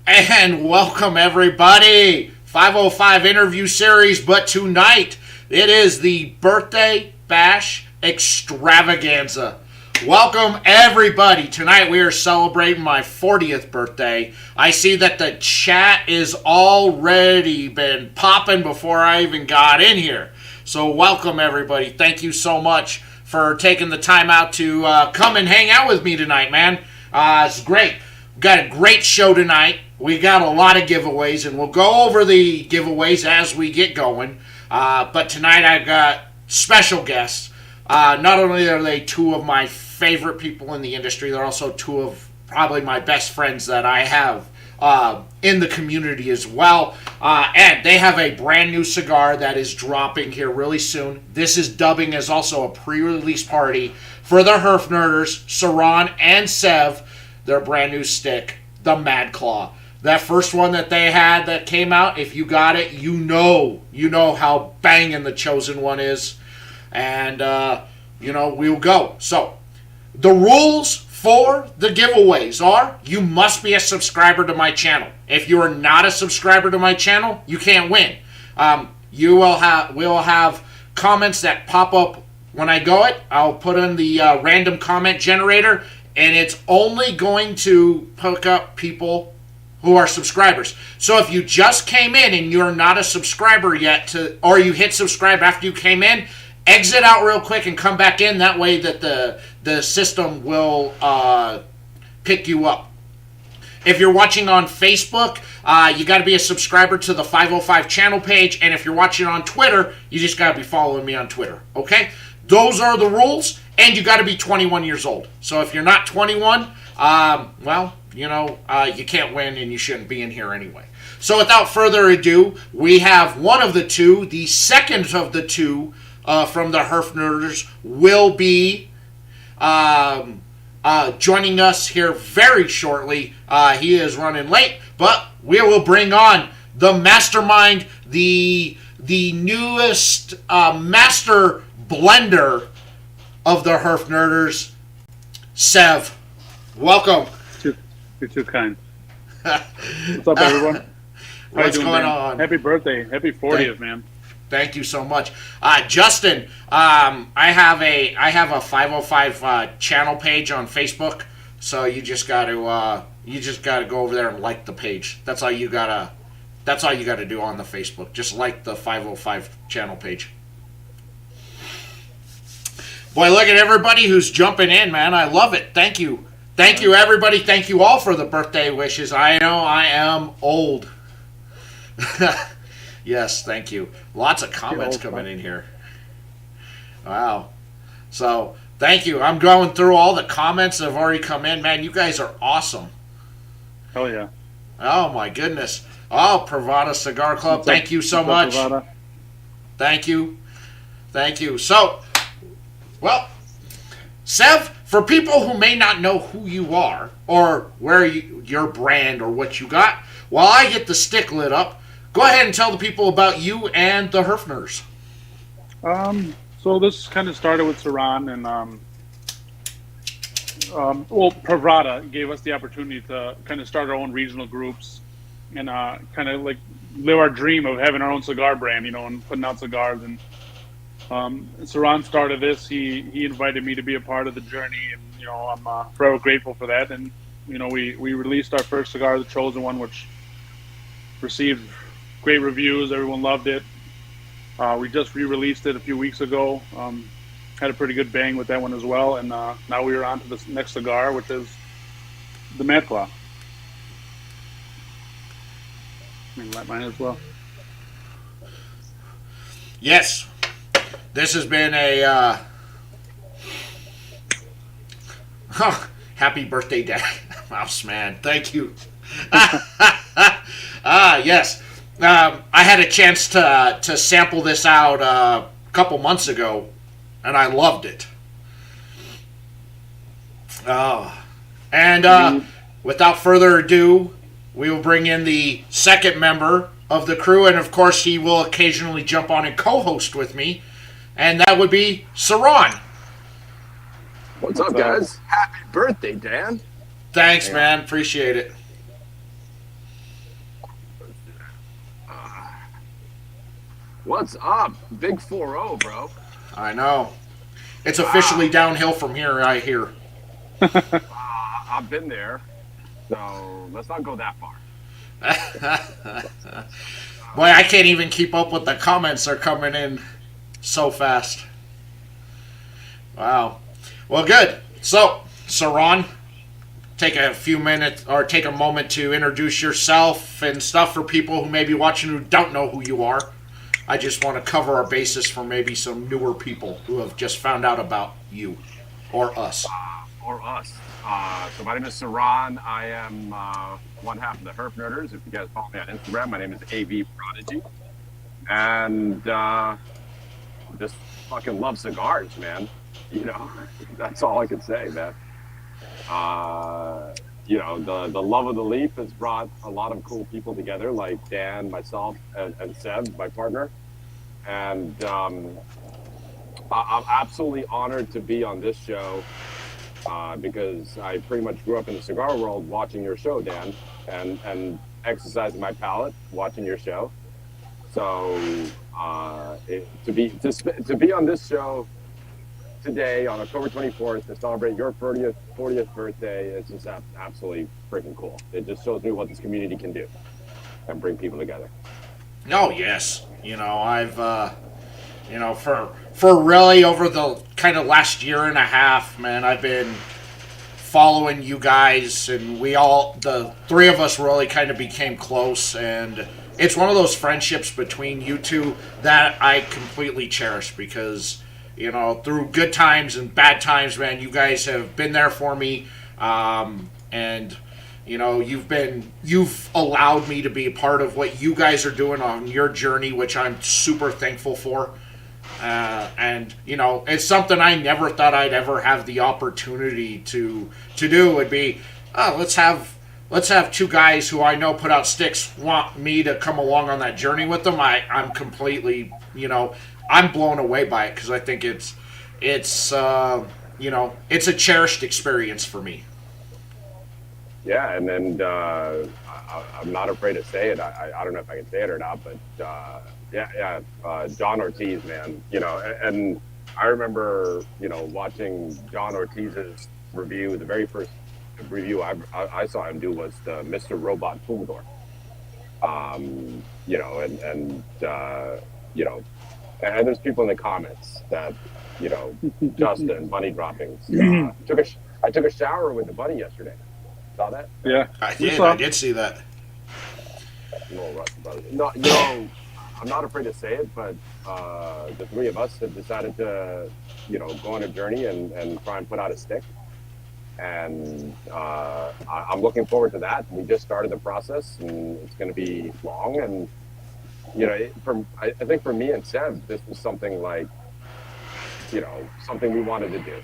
And welcome everybody. 505 interview series, but tonight it is the birthday bash extravaganza. Welcome everybody. Tonight we are celebrating my 40th birthday. I see that the chat is already been popping before I even got in here. So welcome everybody. Thank you so much for taking the time out to come and hang out with me tonight, man. It's great. We've got a great show tonight. We got a lot of giveaways, and we'll go over the giveaways as we get going. But tonight I've got special guests. Not only are they two of my favorite people in the industry, they're also two of probably my best friends that I have in the community as well. And they have a brand new cigar that is dropping here really soon. This is dubbing as also a pre-release party for the HerfNerders, Suran and Sev, their brand new stick, the Madclaw. That first one that they had that came out, if you got it, you know how banging the chosen one is. And, we'll go. So, the rules for the giveaways are, you must be a subscriber to my channel. If you are not a subscriber to my channel, you can't win. We'll have comments that pop up when I go it. I'll put in the random comment generator, and it's only going to pick up people who are subscribers. So if you just came in and you're not a subscriber yet, or you hit subscribe after you came in, exit out real quick and come back in. That way that the system will pick you up. If you're watching on Facebook, you got to be a subscriber to the 505 channel page. And if you're watching on Twitter, you just got to be following me on Twitter. Okay? Those are the rules. And you got to be 21 years old. So if you're not 21, you can't win and you shouldn't be in here anyway. So without further ado, we have one of the two. The second of the two from the HerfNerders will be joining us here very shortly. He is running late, but we will bring on the mastermind, the newest master blender of the HerfNerders, Sev. Welcome. You're too kind. What's up, everyone? What's going on? Happy birthday. Happy 40th, man. Thank you so much. Justin, I have a 505 channel page on Facebook, so you just got to go over there and like the page. That's all you got to do on the Facebook. Just like the 505 channel page. Boy, look at everybody who's jumping in, man. I love it. Thank you. Thank you, everybody. Thank you all for the birthday wishes. I know I am old. Yes, thank you. Lots of comments coming in here. Wow. So, thank you. I'm going through all the comments that have already come in. Man, you guys are awesome. Hell yeah. Oh, my goodness. Oh, Pravada Cigar Club. Thank you so much. Thank you. Thank you. So, well, Sev, for people who may not know who you are or where your brand or what you got, while I get the stick lit up, go ahead and tell the people about you and the HerfNerders. So this kind of started with Suran, and Pravada gave us the opportunity to kind of start our own regional groups and kind of like live our dream of having our own cigar brand, and putting out cigars. And Suran started this. He invited me to be a part of the journey, and I'm forever grateful for that. And we released our first cigar, the Chosen One, which received great reviews. Everyone loved it. We just re-released it a few weeks ago. Had a pretty good bang with that one as well. And now we are on to the next cigar, which is the Madclaw. Light mine as well. Yes. This has been a happy birthday, Dad. Mouse man. Thank you. Yes. I had a chance to sample this out a couple months ago, and I loved it. Without further ado, we will bring in the second member of the crew, and of course he will occasionally jump on and co-host with me, and that would be Suran. What's up, guys? Happy birthday, Dan. Thanks, man. Appreciate it. What's up? Big 4-0, bro. I know. It's officially downhill from here, I hear. I've been there, so let's not go that far. Boy, I can't even keep up with the comments. They're coming in so fast. Wow. Well, good. So, Suran, take a few minutes or take a moment to introduce yourself and stuff for people who may be watching who don't know who you are. I just want to cover our bases for maybe some newer people who have just found out about you or us. So my name is Suran. I am one half of the HerfNerders. If you guys follow me on Instagram, my name is AV Prodigy. And just fucking love cigars, man. You know, that's all I can say, man. You know, the love of the leaf has brought a lot of cool people together, like Dan, myself, and Sev, my partner. And I'm absolutely honored to be on this show because I pretty much grew up in the cigar world watching your show, Dan, and exercising my palate watching your show. So to be on this show today on October 24th to celebrate your 40th birthday, it's just absolutely freaking cool. It just shows me what this community can do and bring people together. Oh, yes. You know, I've, you know, for really over the kind of last year and a half, man, I've been following you guys, and the three of us really kind of became close, and it's one of those friendships between you two that I completely cherish because, you know, through good times and bad times, man, you guys have been there for me, and you know, you've allowed me to be a part of what you guys are doing on your journey, which I'm super thankful for. And you know, it's something I never thought I'd ever have the opportunity to do. Would be, let's have two guys who I know put out sticks want me to come along on that journey with them. I'm completely, you know, I'm blown away by it because I think it's you know, it's a cherished experience for me. Yeah, and then I'm not afraid to say it. I don't know if I can say it or not, but John Ortiz, man. You know, and I remember, you know, watching John Ortiz's review. The very first review I saw him do was the Mr. Robot Humidor. You know, and you know, and there's people in the comments that, you know, Justin, bunny droppings. I took a shower with the bunny yesterday. Saw that? Yeah, I did see that. No, you know, I'm not afraid to say it, but the three of us have decided to, you know, go on a journey and try and put out a stick. And I'm looking forward to that. We just started the process, and it's going to be long. And you know, I think for me and Sev, this was something like, you know, something we wanted to do.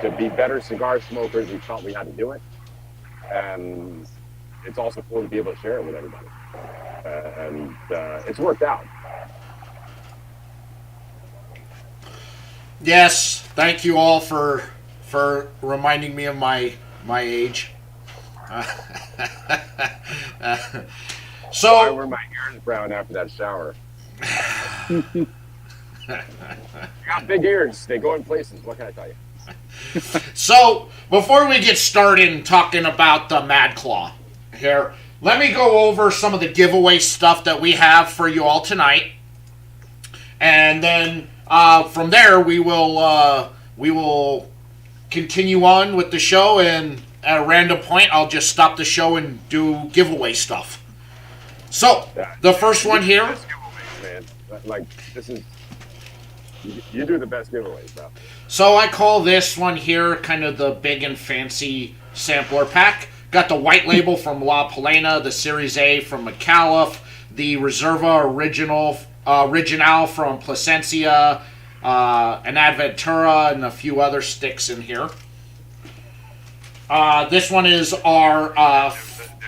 To be better cigar smokers, we felt we had to do it, and it's also cool to be able to share it with everybody, and it's worked out. Yes, thank you all for reminding me of my age. So I wear my ears brown after that shower. You got big ears. They go in places. What can I tell you? So, before we get started talking about the Madclaw here, let me go over some of the giveaway stuff that we have for you all tonight. And then from there, we will continue on with the show, and at a random point, I'll just stop the show and do giveaway stuff. So, the first one here. Best giveaways, man. Like, this is... You do the best giveaways, bro. So I call this one here kind of the big and fancy sampler pack. Got the white label from La Palena, the Series A from McAuliffe, the Reserva Original from Plasencia, an Adventura, and a few other sticks in here. This one is our...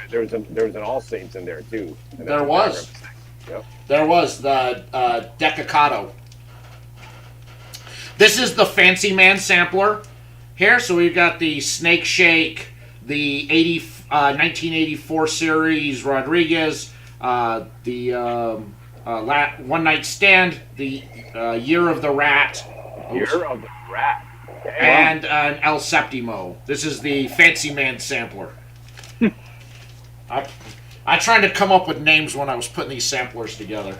There was an All Saints in there, too. There was. Yep. There was the Decacado. This is the Fancy Man sampler here. So we've got the Snake Shake, the 1984 series Rodriguez, the One Night Stand, the Year of the Rat. Year of the Rat. Okay. And an El Septimo. This is the Fancy Man sampler. I tried to come up with names when I was putting these samplers together.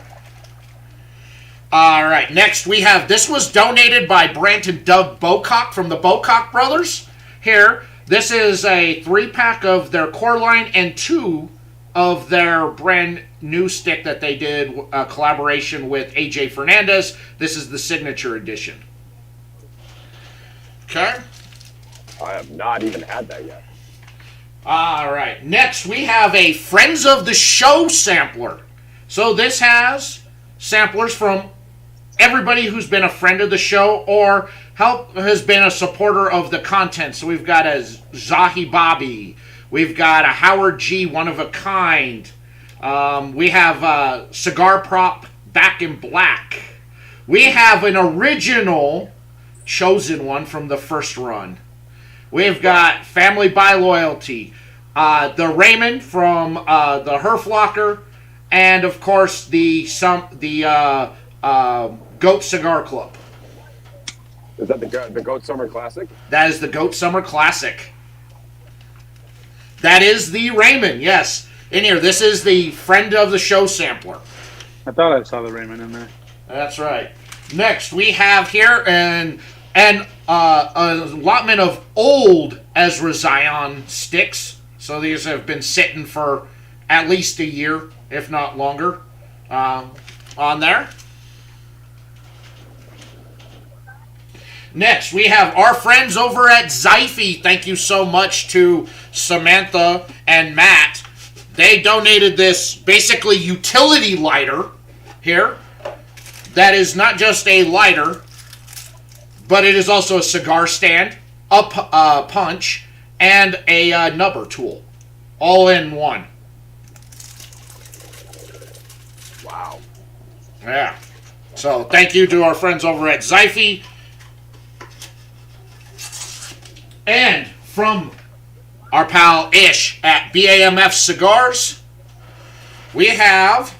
All right, next we have, this was donated by Brant and Doug Bocock from the Bocock Brothers. Here, this is a 3-pack of their core line and 2 of their brand new stick that they did a collaboration with AJ Fernandez. This is the signature edition. Okay. I have not even had that yet. All right. Next, we have a Friends of the Show sampler. So this has samplers from everybody who's been a friend of the show or has been a supporter of the content. So we've got a Zahi Bobby. We've got a Howard G, one of a kind. We have a Cigar Prop Back in Black. We have an original chosen one from the first run. We've got Family by Loyalty, the Raymond from the Herf Locker, and of course the Goat Cigar Club. Is that the Goat Summer Classic? That is the Goat Summer Classic. That is the Raymond, yes. In here, this is the Friend of the Show sampler. I thought I saw the Raymond in there. That's right. Next, we have here an allotment of old Ezra Zion sticks. So these have been sitting for at least a year, if not longer, on there. Next, we have our friends over at Zyphy. Thank you so much to Samantha and Matt. They donated this basically utility lighter here. That is not just a lighter, but it is also a cigar stand, a punch, and a nubber tool. All in one. Wow. Yeah. So thank you to our friends over at Zyphy. And from our pal Ish at BAMF Cigars, we have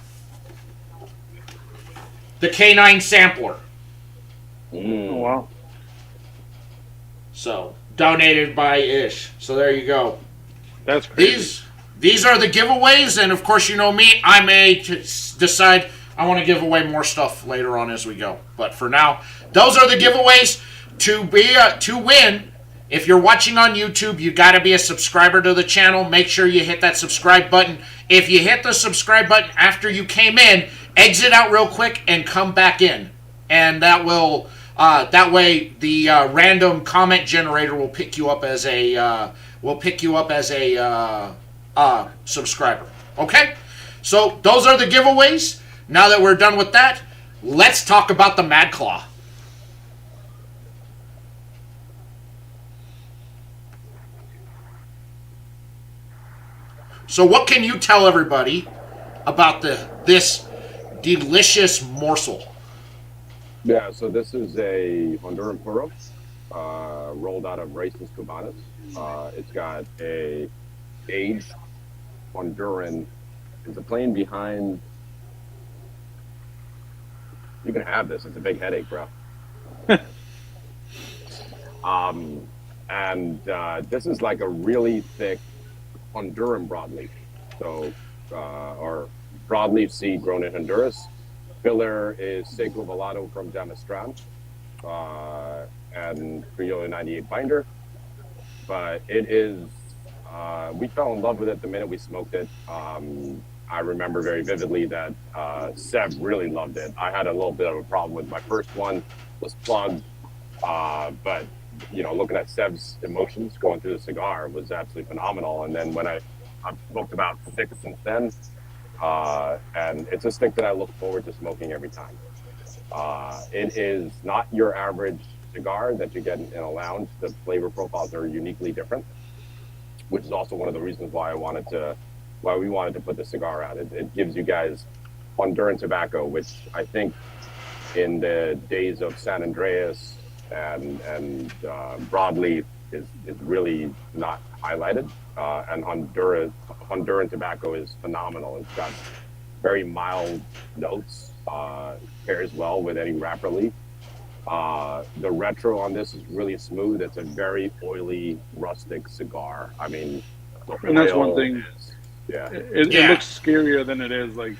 the K9 sampler. Oh, wow. So, donated by Ish. So there you go. That's crazy. These are the giveaways, and of course you know me, I may decide I want to give away more stuff later on as we go. But for now, those are the giveaways to win. If you're watching on YouTube, you got to be a subscriber to the channel. Make sure you hit that subscribe button. If you hit the subscribe button after you came in, exit out real quick and come back in. And that will that way the random comment generator will pick you up as a subscriber. Okay? So those are the giveaways. Now that we're done with that, let's talk about the Madclaw. So what can you tell everybody about this delicious morsel? Yeah, so this is a Honduran Puro rolled out of Raíces Cubanas. It's got a aged Honduran. It's a plain behind. You can have this. It's a big headache, bro. This is like a really thick Honduran broadleaf. So, or broadleaf seed grown in Honduras. Filler is Seco Velado from Damastran and Criollo 98 binder. But it is, we fell in love with it the minute we smoked it. I remember very vividly that Sev really loved it. I had a little bit of a problem with my first one, was plugged. But, you know, looking at Sev's emotions going through the cigar was absolutely phenomenal. And then when I've smoked about 6 since then, and it's a stick that I look forward to smoking every time. It is not your average cigar that you get in a lounge. The flavor profiles are uniquely different, which is also one of the reasons why we wanted to put the cigar out. It gives you guys Honduran tobacco, which I think in the days of San Andreas and broadleaf is really not highlighted. And Honduran tobacco is phenomenal. It's got very mild notes. Pairs well with any wrapper leaf. The retro on this is really smooth. It's a very oily, rustic cigar. I mean, And that's one thing. Yeah. It looks scarier than it is. Like,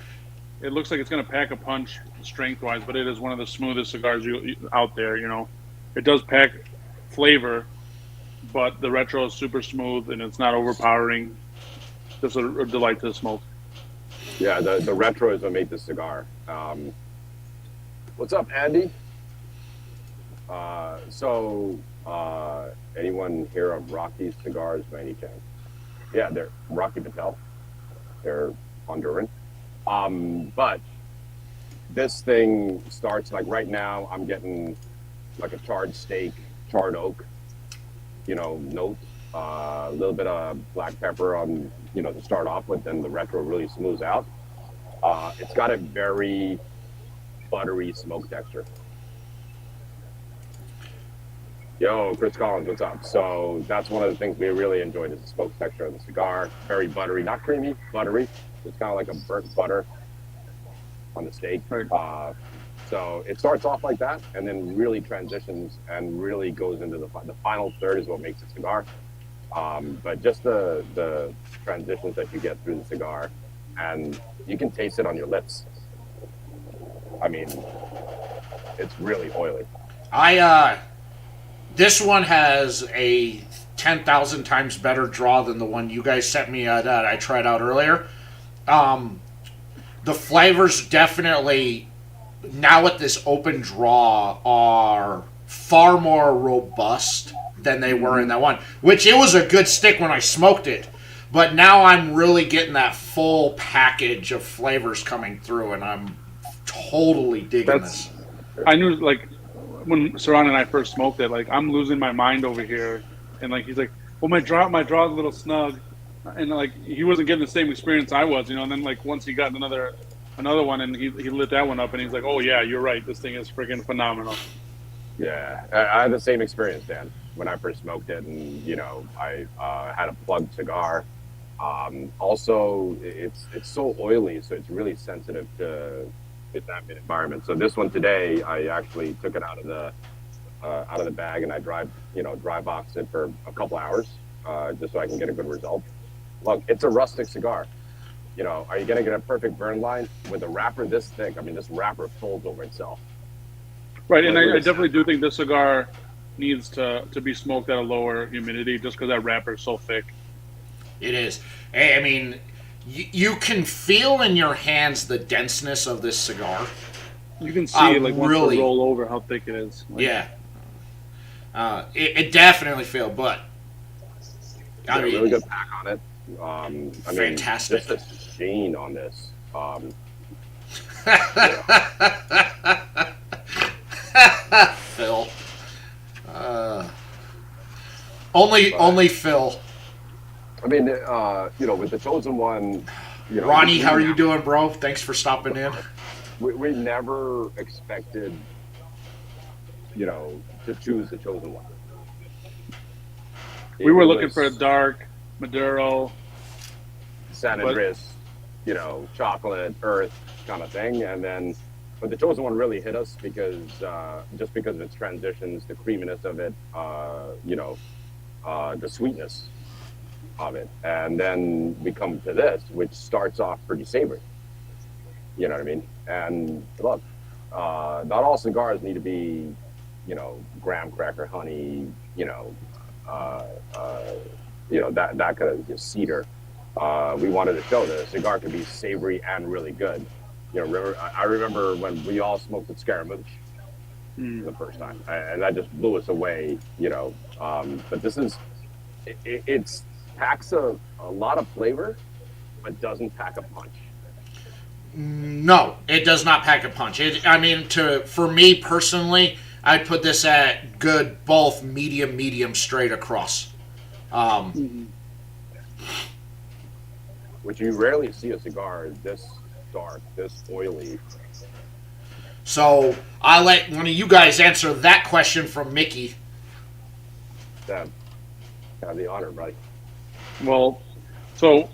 it looks like it's going to pack a punch strength-wise, but it is one of the smoothest cigars out there. You know, it does pack flavor, but the retro is super smooth and it's not overpowering. Just a delight to smoke. Yeah, the retro is what made this cigar. What's up, Andy? Anyone here of Rocky's cigars by any chance? Yeah, they're Rocky Patel. They're Honduran. But this thing starts like right now. I'm getting like a charred steak, charred oak, note. A little bit of black pepper on, to start off with. Then the retro really smooths out. It's got a very buttery smoke texture. Yo, Chris Collins, what's up? So that's one of the things we really enjoyed is the smoke texture of the cigar. Very buttery, not creamy, buttery. It's kind of like a burnt butter on the steak. Right. So it starts off like that and then really transitions and really goes into the final third is what makes a cigar. But just the transitions that you get through the cigar, and you can taste it on your lips. I mean, it's really oily. This one has a 10,000 times better draw than the one you guys sent me that I tried out earlier. The flavors definitely, now with this open draw, are far more robust than they were in that one. Which, it was a good stick when I smoked it. But now I'm really getting that full package of flavors coming through, and I'm totally digging this. I knew, like, when Suran and I first smoked it, like, I'm losing my mind over here, and like he's like, well, my draw's a little snug, and like he wasn't getting the same experience I was, and then like once he got another one and he lit that one up, and he's like, oh yeah, you're right, this thing is freaking phenomenal. Yeah, I had the same experience, Dan, when I first smoked it, and I had a plugged cigar. Also, it's so oily, so it's really sensitive to that environment. So this one today, I actually took it out of the bag and I dry boxed it for a couple hours, just so I can get a good result. Look, it's a rustic cigar. Are you gonna get a perfect burn line with a wrapper this thick? I mean, this wrapper folds over itself. Right, and I definitely do think this cigar needs to be smoked at a lower humidity, just because that wrapper is so thick. It is. I mean, you can feel in your hands the denseness of this cigar. You can see once really, you roll over how thick it is. Like, yeah. It definitely feels, but I mean, really good pack on it. Fantastic. Just a sheen on this. Phil. Only Phil. I mean, with the chosen one, Ronnie, how are you doing, bro? Thanks for stopping in. We never expected, to choose the chosen one. We were looking for a dark Maduro, San Andreas, chocolate, earth kind of thing, but the chosen one really hit us because just because of its transitions, the creaminess of it, the sweetness of it, and then we come to this, which starts off pretty savory. You know what I mean? And look, not all cigars need to be, graham cracker, honey, that kind of cedar. We wanted to show that a cigar could be savory and really good. I remember when we all smoked at Scaramouche the first time, and that just blew us away. But this is, it's packs a lot of flavor, but doesn't pack a punch. No, it does not pack a punch. For me personally, I'd put this at good, both medium, straight across. Which you rarely see a cigar this dark, this oily. So I'll let one of you guys answer that question from Mickey. Have the honor, buddy. Well, so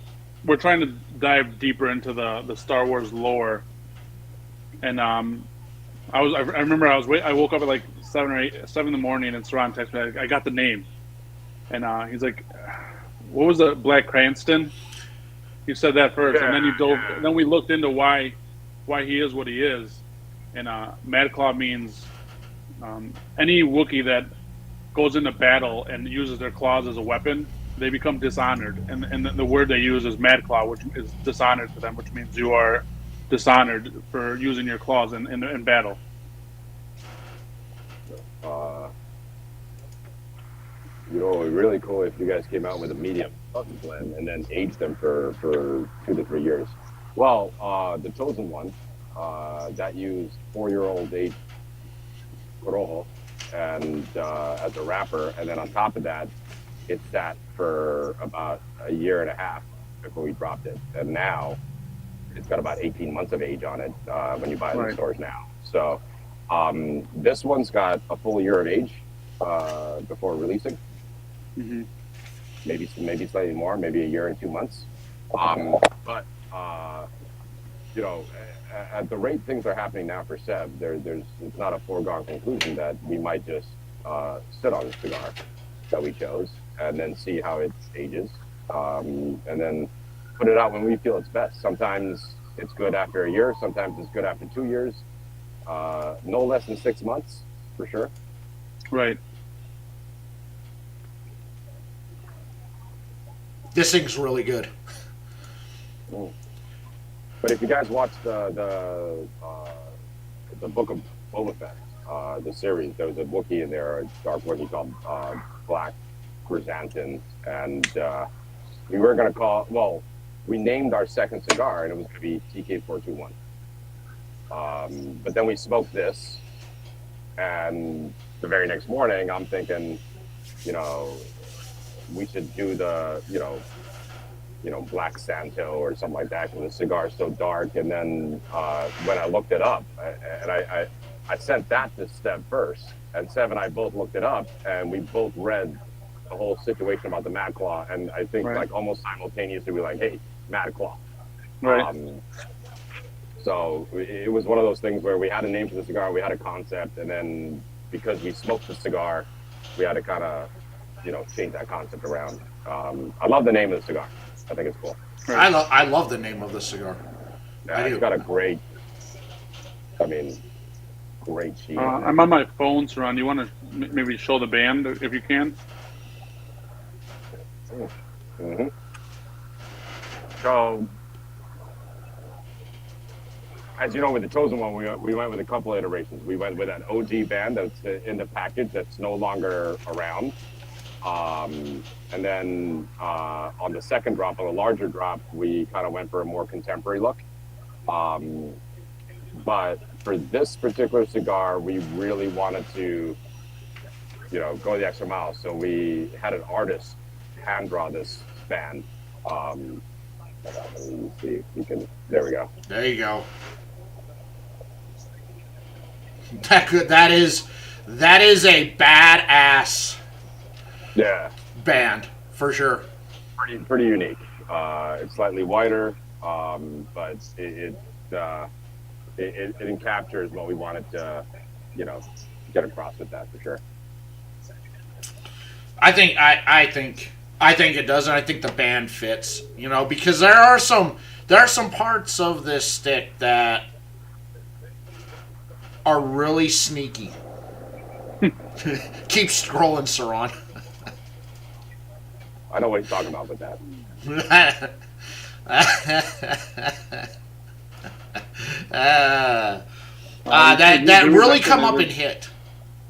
we're trying to dive deeper into the Star Wars lore. And I remember I woke up at like 7 in the morning, and Suran texted me, I got the name. And he's like, what was the Black Cranston? You said that first, and then you dove. And then we looked into why he is what he is, and Madclaw means any Wookiee that goes into battle and uses their claws as a weapon, they become dishonored, and the word they use is Madclaw, which is dishonored to them, which means you are dishonored for using your claws in battle. You know, it would be really cool if you guys came out with a medium blend and then aged them for 2 to 3 years. Well, the Chosen One, that used 4-year-old aged Corojo and as a wrapper, and then on top of that, it sat for about a year and a half before we dropped it. And now it's got about 18 months of age on it when you buy it in the stores now. So this one's got a full year of age before releasing. Mm-hmm. Maybe slightly more, maybe a year and 2 months. But you know, at the rate things are happening now for Sev, it's not a foregone conclusion that we might just sit on the cigar that we chose and then see how it ages, and then put it out when we feel it's best. Sometimes it's good after a year, sometimes it's good after 2 years. No less than 6 months, for sure. Right. This thing's really good. But if you guys watched the Book of Boba Fett, the series, there was a Wookiee in there, a dark Wookiee called Black Chrysanthemum, and we were going to we named our second cigar, and it was going to be TK421. But then we smoked this, and the very next morning, I'm thinking, you know, we should do the, you know, Black Santo or something like that, because the cigar is so dark. And then when I looked it up, and I sent that to Sev first, and Sev and I both looked it up, and we both read the whole situation about the Madclaw, and I think like almost simultaneously we were like, hey, Madclaw. Right. So it was one of those things where we had a name for the cigar, we had a concept, and then because we smoked the cigar, we had to kind of, you know, change that concept around. I love the name of the cigar. I think it's cool. I love the name of the cigar. Yeah, it's got a great sheet. I'm on my phone, Suran. You want to maybe show the band if you can? Mm-hmm. So, as you know, with the Chosen One, we went with a couple of iterations. We went with an OG band that's in the package that's no longer around. And then on the second drop, on the larger drop, we kind of went for a more contemporary look. But for this particular cigar, we really wanted to, you know, go the extra mile. So we had an artist hand draw this band. Let me see if we can. There we go. There you go. That is a badass. Yeah. Band for sure. Pretty unique. It's slightly wider, but it captures what we wanted to, you know, get across with that for sure. I think it does, and I think the band fits. You know, because there are some parts of this stick that are really sneaky. Keep scrolling, Suran. I know what he's talking about with that. That really come up and hit.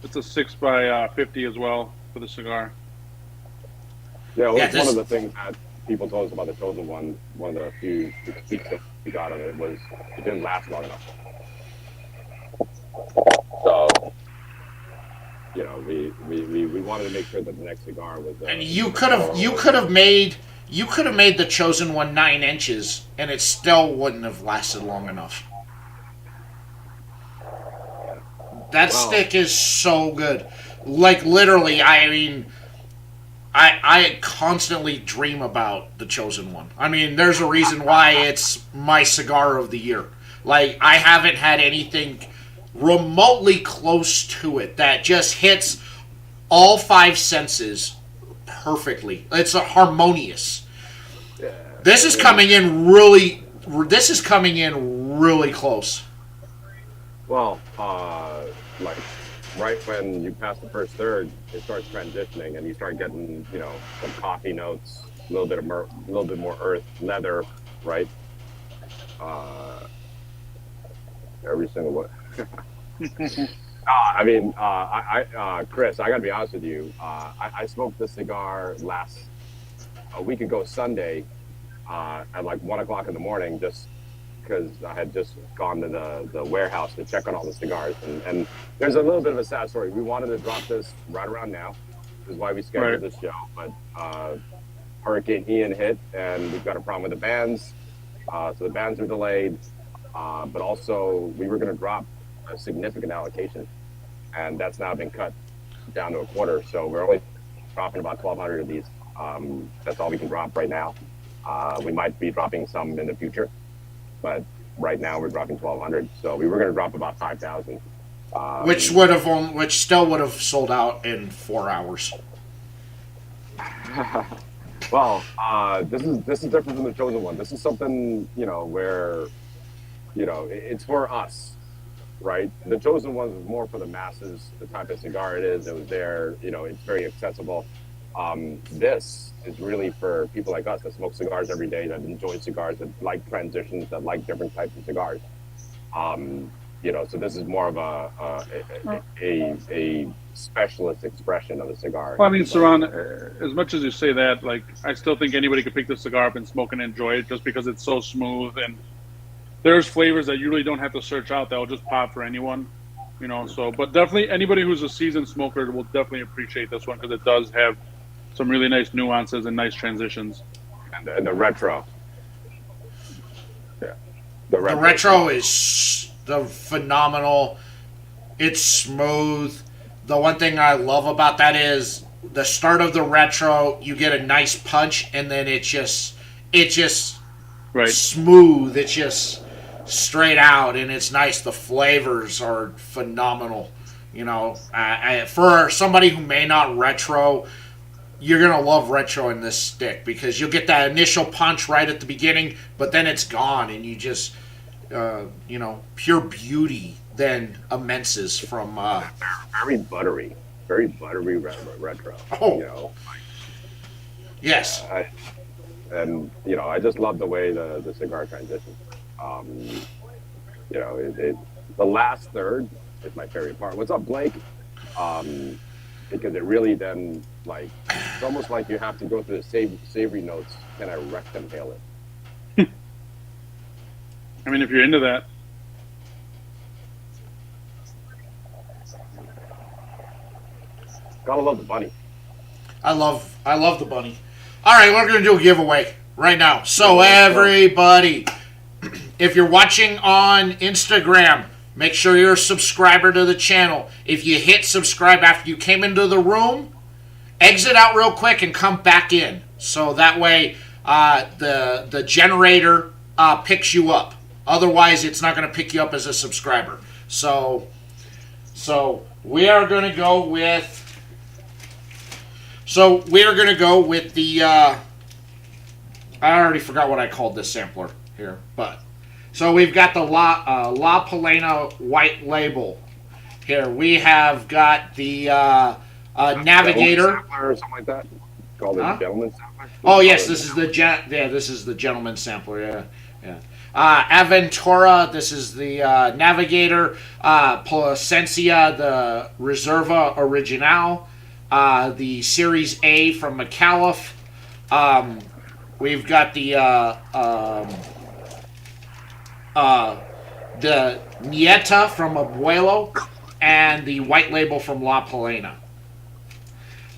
It's a 6x50 as well for the cigar. Yeah, well, one of the things that people told us about the Chosen One, one of the few critiques that we got on it was it didn't last long enough. So, you know, we wanted to make sure that the next cigar was. And you could have made the Chosen One 9 inches, and it still wouldn't have lasted long enough. That stick is so good. Like literally, I mean, I constantly dream about the Chosen One. I mean, there's a reason why it's my cigar of the year. Like, I haven't had anything remotely close to it that just hits all five senses perfectly. It's a harmonious. Yeah. This is coming in really. This is coming in really close. Well, like right when you pass the first third, it starts transitioning, and you start getting, some coffee notes, a little bit more earth, leather, right? Every single one. Chris, I gotta be honest with you. I smoked this cigar a week ago Sunday, at like 1 o'clock in the morning, just because I had just gone to the warehouse to check on all the cigars. And there's a little bit of a sad story. We wanted to drop this right around now, which is why we scheduled this show. But Hurricane Ian hit, and we've got a problem with the bands. So the bands are delayed. But also, we were going to drop a significant allocation, and that's now been cut down to a quarter. So we're only dropping about 1,200 of these. That's all we can drop right now. We might be dropping some in the future, but right now we're dropping 1,200. So we were going to drop about 5,000, Which still would have sold out in 4 hours. Well, this is different from the Chosen One. This is something where it's for us, right? The Chosen One was more for the masses. The type of cigar it is, it was there. It's very accessible. This is really for people like us that smoke cigars every day, that enjoy cigars, that like transitions, that like different types of cigars. So this is more of a specialist expression of a cigar. Well, I mean, Suran, as much as you say that, like, I still think anybody could pick this cigar up and smoke and enjoy it just because it's so smooth, and there's flavors that you really don't have to search out that will just pop for anyone, So, but definitely anybody who's a seasoned smoker will definitely appreciate this one because it does have some really nice nuances and nice transitions. And the retro. Yeah. The retro is phenomenal. It's smooth. The one thing I love about that is the start of the retro, you get a nice punch, and then it just right. smooth. It's just straight out, and it's nice. The flavors are phenomenal. For somebody who may not retro, you're going to love retro in this stick because you'll get that initial punch right at the beginning, but then it's gone, and you just, pure beauty then immenses from... very buttery retro. Oh. Yes. I just love the way the cigar transitions. The last third is my favorite part. What's up, Blake? Because it really then, like, it's almost like you have to go through the savory notes and I rectum inhale it. I mean, if you're into that. Gotta love the bunny. I love the bunny. All right, we're going to do a giveaway right now. So everybody, if you're watching on Instagram, make sure you're a subscriber to the channel. If you hit subscribe after you came into the room, exit out real quick and come back in. So that way the generator picks you up. Otherwise, it's not going to pick you up as a subscriber. So we are going to go with... the... I already forgot what I called this sampler here, but... So we've got the La Palena white label here. We have got the Navigator or something like that. Called it gentleman sampler. Oh yes, this is the gentleman sampler. Yeah. Aventura. This is the Navigator. Plasencia, the Reserva Original. The Series A from McAuliffe. We've got the Nieta from Abuelo, and the white label from La Palena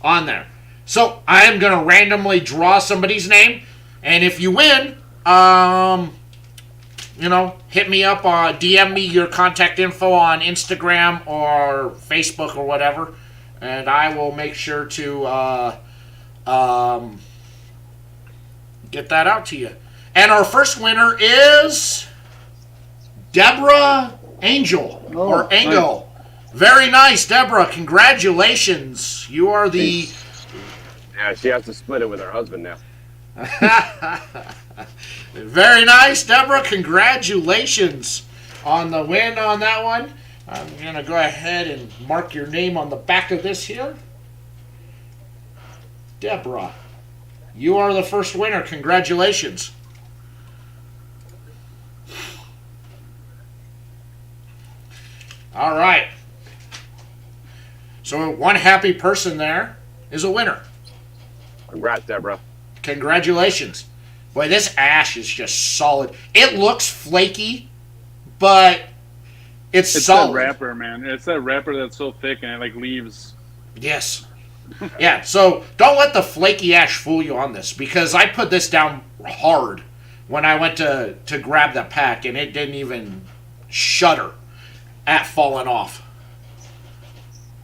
on there. So I am going to randomly draw somebody's name, and if you win, hit me up, DM me your contact info on Instagram or Facebook or whatever, and I will make sure to Get that out to you. And our first winner is Deborah Angel or Engel. Nice. Very nice, Deborah. Congratulations. You are the... Yeah, she has to split it with her husband now. Very nice, Deborah. Congratulations on the win on that one. I'm going to go ahead and mark your name on the back of this here. Deborah, you are the first winner. Congratulations. All right. So one happy person there is a winner. Congrats, Deborah. Congratulations. Boy, this ash is just solid. It looks flaky, but it's solid. It's that wrapper, man. It's that wrapper that's so thick and it like leaves. Yes. Yeah, so don't let the flaky ash fool you on this, because I put this down hard when I went to grab the pack, and it didn't even shudder at falling off.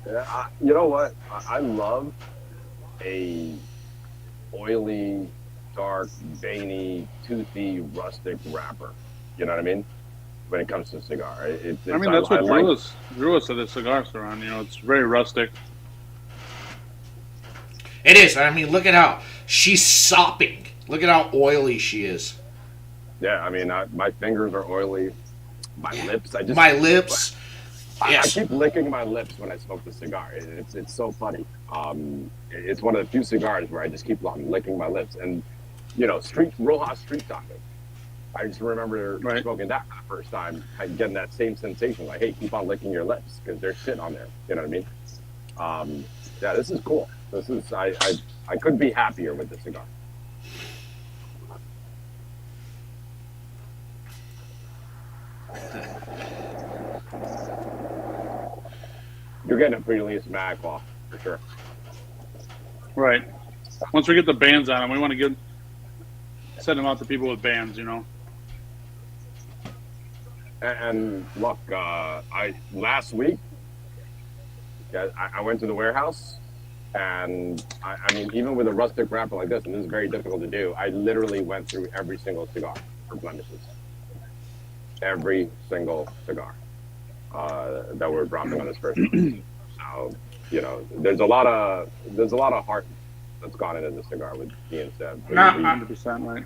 Yeah, you know what? I love a oily, dark, veiny, toothy, rustic wrapper. You know what I mean? When it comes to cigar, that's what drew us to the cigar, Suran. You know, it's very rustic. It is. I mean, look at how she's sopping. Look at how oily she is. Yeah, I mean, my fingers are oily. My lips. Yes. I keep licking my lips when I smoke the cigar. It's so funny. It's one of the few cigars where I just keep on licking my lips. And, you know, Rojas street talking. I just remember smoking that for the first time, getting that same sensation. Like, hey, keep on licking your lips because there's shit on there. You know what I mean? Yeah, this is cool. This is I couldn't be happier with the cigar. You're getting a pre-release Madclaw for sure. Right. Once we get the bands on them, we want to send them out to people with bands, you know. And look, last week I went to the warehouse, and I mean, even with a rustic wrapper like this, and this is very difficult to do, I literally went through every single cigar for blemishes. Every single cigar that we're dropping on this first one. So, you know, there's a lot of heart that's gone into the cigar with DM Sev. 100% right.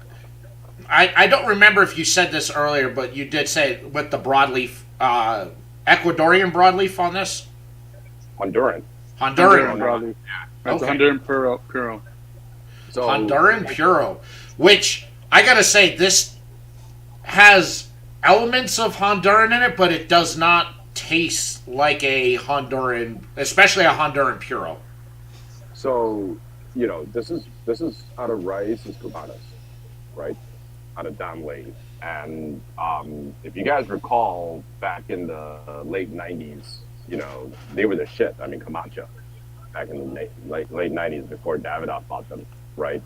I don't remember if you said this earlier, but you did say with the broadleaf, Ecuadorian broadleaf on this? Honduran broadleaf. Yeah. That's okay. Honduran Puro. So, Honduran Puro, which I gotta say, this has elements of Honduran in it, but it does not taste like a Honduran, especially a Honduran Puro. So, you know, this is out of Raíces Cubanas, right? Out of Don Lee. And if you guys recall, back in the late 90s, you know, they were the shit. I mean, Camacho, back in the late 90s before Davidoff bought them, right?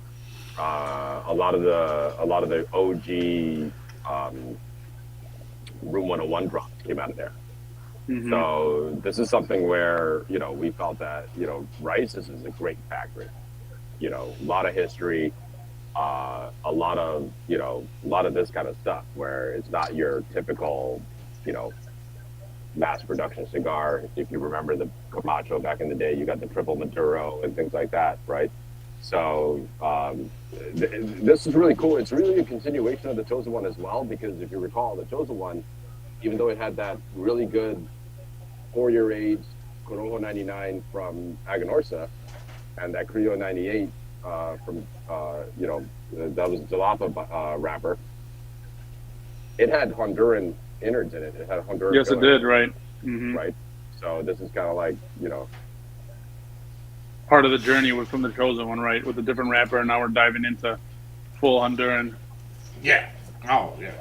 A lot of the OG Room 101 drops came out of there. Mm-hmm. So this is something where, you know, we felt that, you know, Raíces is a great factory. You know, a lot of history, a lot of this kind of stuff where it's not your typical, you know, mass production cigar. If you remember the Camacho back in the day, you got the triple Maduro and things like that, right? So this is really cool. It's really a continuation of the Chosen One as well, because if you recall, the Chosen One, even though it had that really good 4-year age Corojo 99 from Aganorsa and that Criollo 98 from, you know, that was Jalapa wrapper, it had Honduran innards in it. It had Honduran. Yes, it did, right. Mm-hmm. Right. So this is kind of like, you know, part of the journey was from the Chosen One, right? With a different wrapper, and now we're diving into full Honduran. Yeah. Oh, yeah.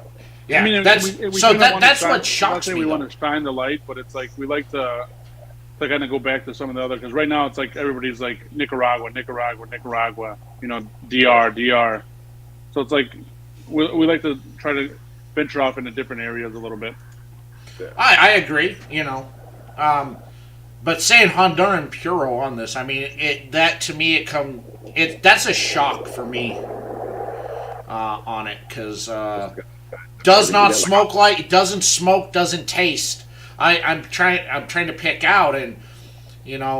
Yeah. I mean, that's what shocks me. We want to shine the light, but it's like we like to kind of go back to some of the other, because right now it's like everybody's like Nicaragua, you know, DR. So it's like we like to try to venture off into different areas a little bit. I agree. You know, But saying Honduran Puro on this, I mean, that to me that's a shock for me on it because does not smoke like it doesn't smoke, doesn't taste. I'm trying to pick out, and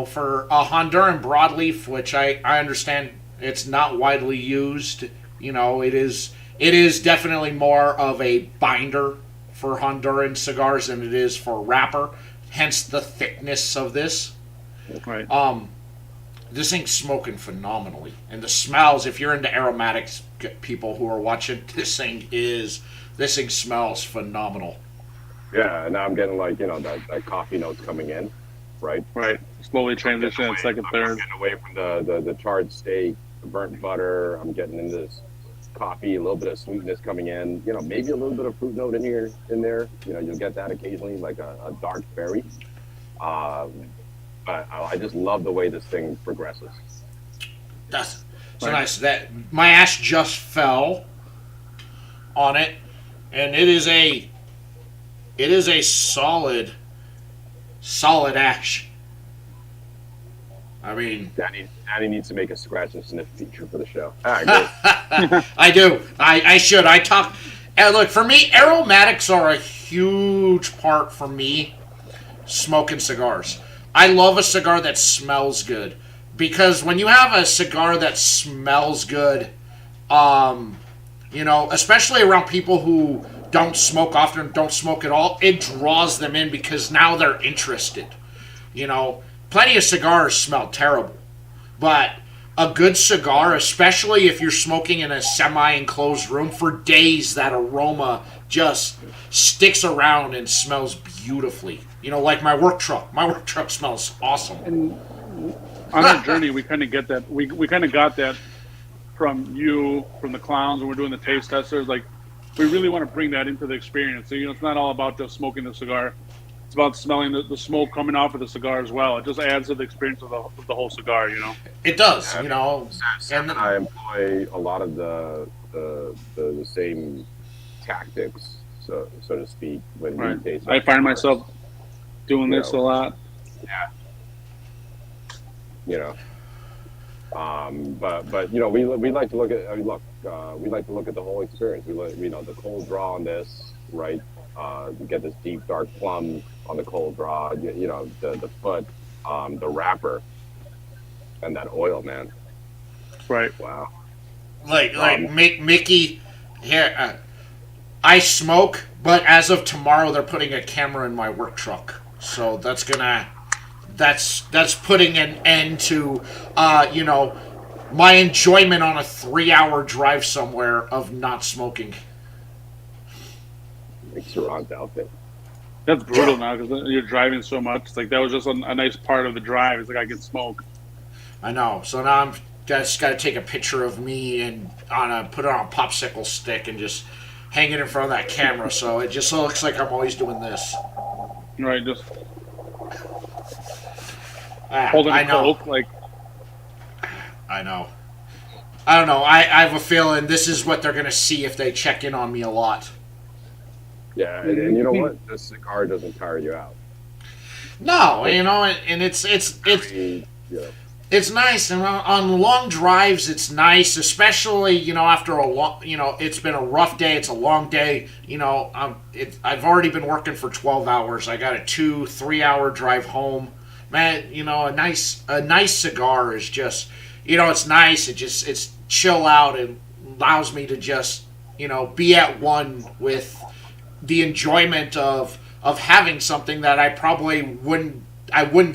for a Honduran broadleaf, which I understand it's not widely used. It is definitely more of a binder for Honduran cigars than it is for wrapper. Hence the thickness of this. Right. This thing's smoking phenomenally, and the smells. If you're into aromatics, people who are watching, this thing smells phenomenal. Yeah, and now I'm getting that coffee notes coming in, right? Right. Slowly transition at second, third. I'm getting away from the charred steak, the burnt butter. I'm getting into this coffee, a little bit of sweetness coming in. Maybe a little bit of fruit note in there. You'll get that occasionally, like a dark berry. But I just love the way this thing progresses. That's so nice. That my ash just fell on it, and it is a solid ash. I mean, Danny needs to make a scratch and sniff feature for the show. All right, good. I do. I should. Look, for me, aromatics are a huge part for me smoking cigars. I love a cigar that smells good, because when you have a cigar that smells good, especially around people who don't smoke often, don't smoke at all, it draws them in because now they're interested. Plenty of cigars smell terrible, but a good cigar, especially if you're smoking in a semi-enclosed room for days, that aroma just sticks around and smells beautifully. Like my work truck. My work truck smells awesome. And on our journey, we kind of get that. We kind of got that from the clowns when we're doing the taste testers. Like, we really want to bring that into the experience. So, it's not all about just smoking the cigar. It's about smelling the smoke coming off of the cigar as well. It just adds to the experience of the whole cigar, It does, Sam and I employ a lot of the same tactics, so to speak, when we taste. I find myself doing this a lot. Yeah. But we like to look at. We like to look at the whole experience. The cold draw on this, right? You get this deep dark plum on the cold draw. The foot, the wrapper, and that oil, man. Right. Wow. Mickey here. I smoke, but as of tomorrow, they're putting a camera in my work truck. So that's putting an end to, my enjoyment on a 3-hour drive somewhere of not smoking. Like Suran's outfit. That's brutal now because you're driving so much. It's like that was just a nice part of the drive. It's like I can smoke. I know. So now I'm just got to take a picture of me and put it on a popsicle stick and just hang it in front of that camera. So it just looks like I'm always doing this. Right, just holding a Coke, like. I know. I don't know. I have a feeling this is what they're going to see if they check in on me a lot. Yeah, and you know what? This cigar doesn't tire you out. No, and it's nice, and on long drives, it's nice, especially after a long, it's been a rough day, it's a long day, I've already been working for 12 hours. I got a 2-3 hour drive home, man. A nice cigar is just, it's nice. It's chill out and allows me to just, be at one with the enjoyment of having something that I probably wouldn't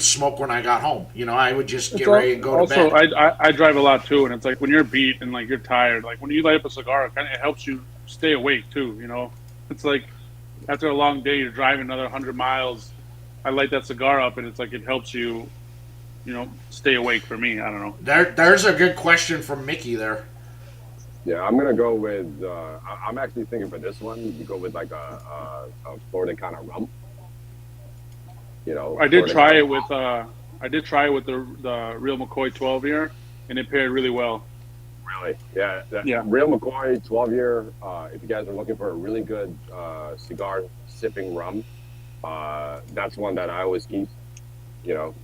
smoke when I got home. I would just get ready and go to bed. Also, I drive a lot too, and it's like when you're beat and like you're tired, like when you light up a cigar, it helps you stay awake too. It's like after a long day, you're driving another 100 miles. I light that cigar up, and it's like it helps you, stay awake. For me, I don't know. There's a good question from Mickey there. Yeah, I'm gonna go with. I'm actually thinking for this one, you go with like a Florida kind of rum. I did try it with the Real McCoy 12 year, and it paired really well. Really? Yeah. Yeah. Real McCoy 12 year. If you guys are looking for a really good cigar sipping rum, that's one that I always keep. You know,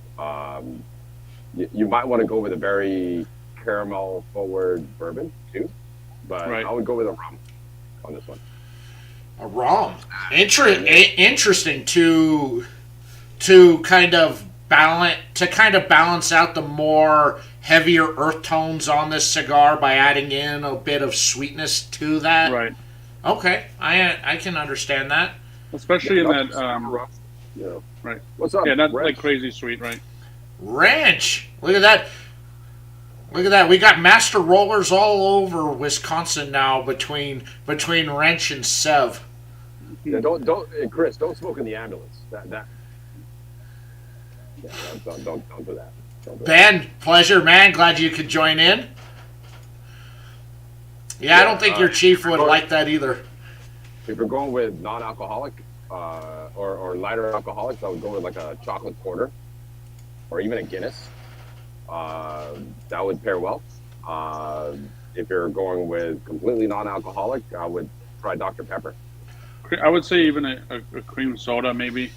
you might want to go with a very caramel forward bourbon too, but I would go with a rum on this one. A rum, interesting to kind of balance out the more heavier earth tones on this cigar by adding in a bit of sweetness to that. Right. Okay, I can understand that. Especially in that, right. What's up? Yeah, not Ranch? like crazy sweet, right? Ranch. Look at that. Look at that. We got master rollers all over Wisconsin now between Wrench and Sev. Yeah, Chris, don't smoke in the ambulance. Don't do that. Don't do that. Ben, pleasure, man. Glad you could join in. Yeah, I don't think your chief would like that either. If you're going with non-alcoholic or lighter alcoholics, I would go with like a chocolate porter or even a Guinness. That would pair well. If you're going with completely non-alcoholic, I would try Dr. Pepper. I would say even a cream soda, maybe.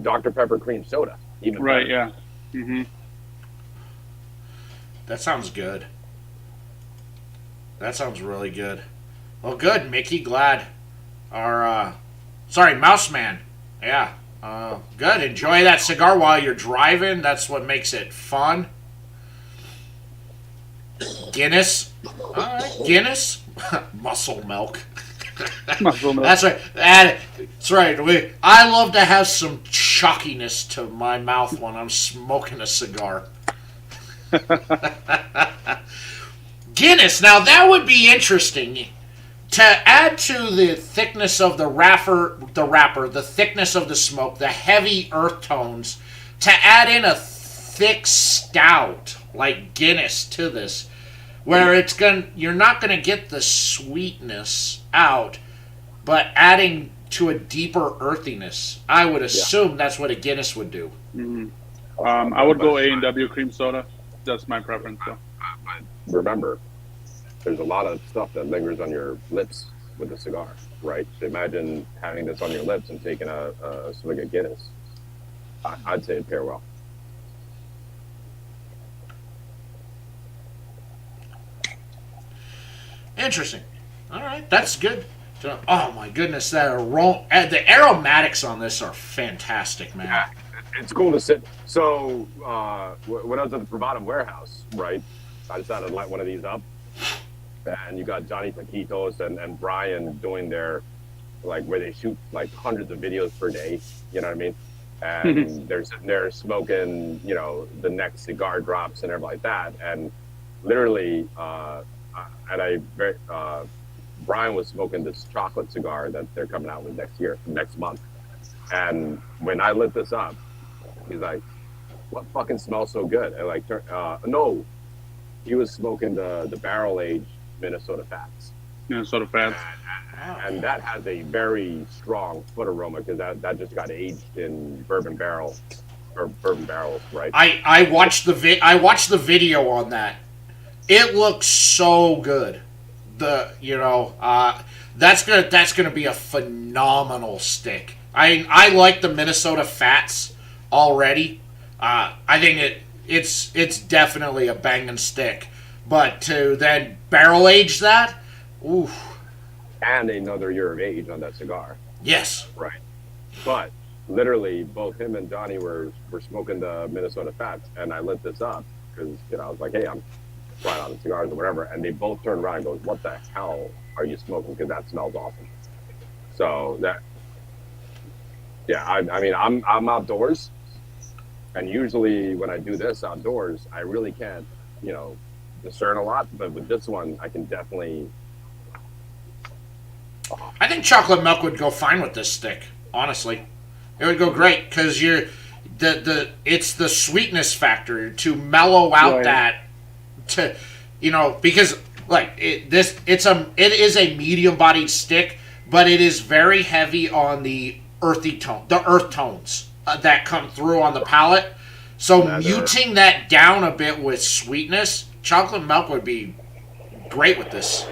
Dr. Pepper cream soda. Even right, better. yeah. Mm-hmm. That sounds good. That sounds really good. Well, good, Mickey. Glad. Mouse Man. Yeah. Good. Enjoy that cigar while you're driving. That's what makes it fun. Guinness. All right. Guinness. Muscle milk. Muscle milk. That's right. That's right. I love to have some chalkiness to my mouth when I'm smoking a cigar. Guinness. Now that would be interesting. To add to the thickness of the wrapper, the thickness of the smoke, the heavy earth tones, to add in a thick stout like Guinness to this, where you're not gonna get the sweetness out, but adding to a deeper earthiness. I would assume that's what a Guinness would do. Mm-hmm. I would go A&W cream soda. That's my preference, though. But remember, there's a lot of stuff that lingers on your lips with the cigar, right? So imagine having this on your lips and taking a swig of Guinness. I'd say it'd pair well. Interesting. All right, that's good. Oh my goodness, the aromatics on this are fantastic, man. Yeah, it's cool to sit. So when I was at the Bravada warehouse, right, I decided to light one of these up. And you got Johnny Taquitos and Brian doing their, like, where they shoot like hundreds of videos per day, you know what I mean? And they're sitting there smoking, the next cigar drops and everything like that. And literally, Brian was smoking this chocolate cigar that they're coming out with next month. And when I lit this up, he's like, "What fucking smells so good?" And no, he was smoking the barrel aged Minnesota Fats. Minnesota Fats. And that has a very strong foot aroma because that just got aged in bourbon barrels, right? I watched the video on that. It looks so good. That's gonna be a phenomenal stick. I like the Minnesota Fats already. I think it's definitely a banging stick. But to then barrel age that, oof. And another year of age on that cigar. Yes. Right. But literally, both him and Johnny were smoking the Minnesota Fats, and I lit this up because I was like, "Hey, I'm trying out the cigars or whatever," and they both turned around and goes, "What the hell are you smoking? Because that smells awesome." So I mean, I'm outdoors, and usually when I do this outdoors, I really can't, discern a lot, but with this one, I can definitely. I think chocolate milk would go fine with this stick. Honestly, it would go great because it's the sweetness factor to mellow out that because it is a medium bodied stick, but it is very heavy on the earth tones that come through on the palate. So muting that down a bit with sweetness, chocolate milk would be great with this.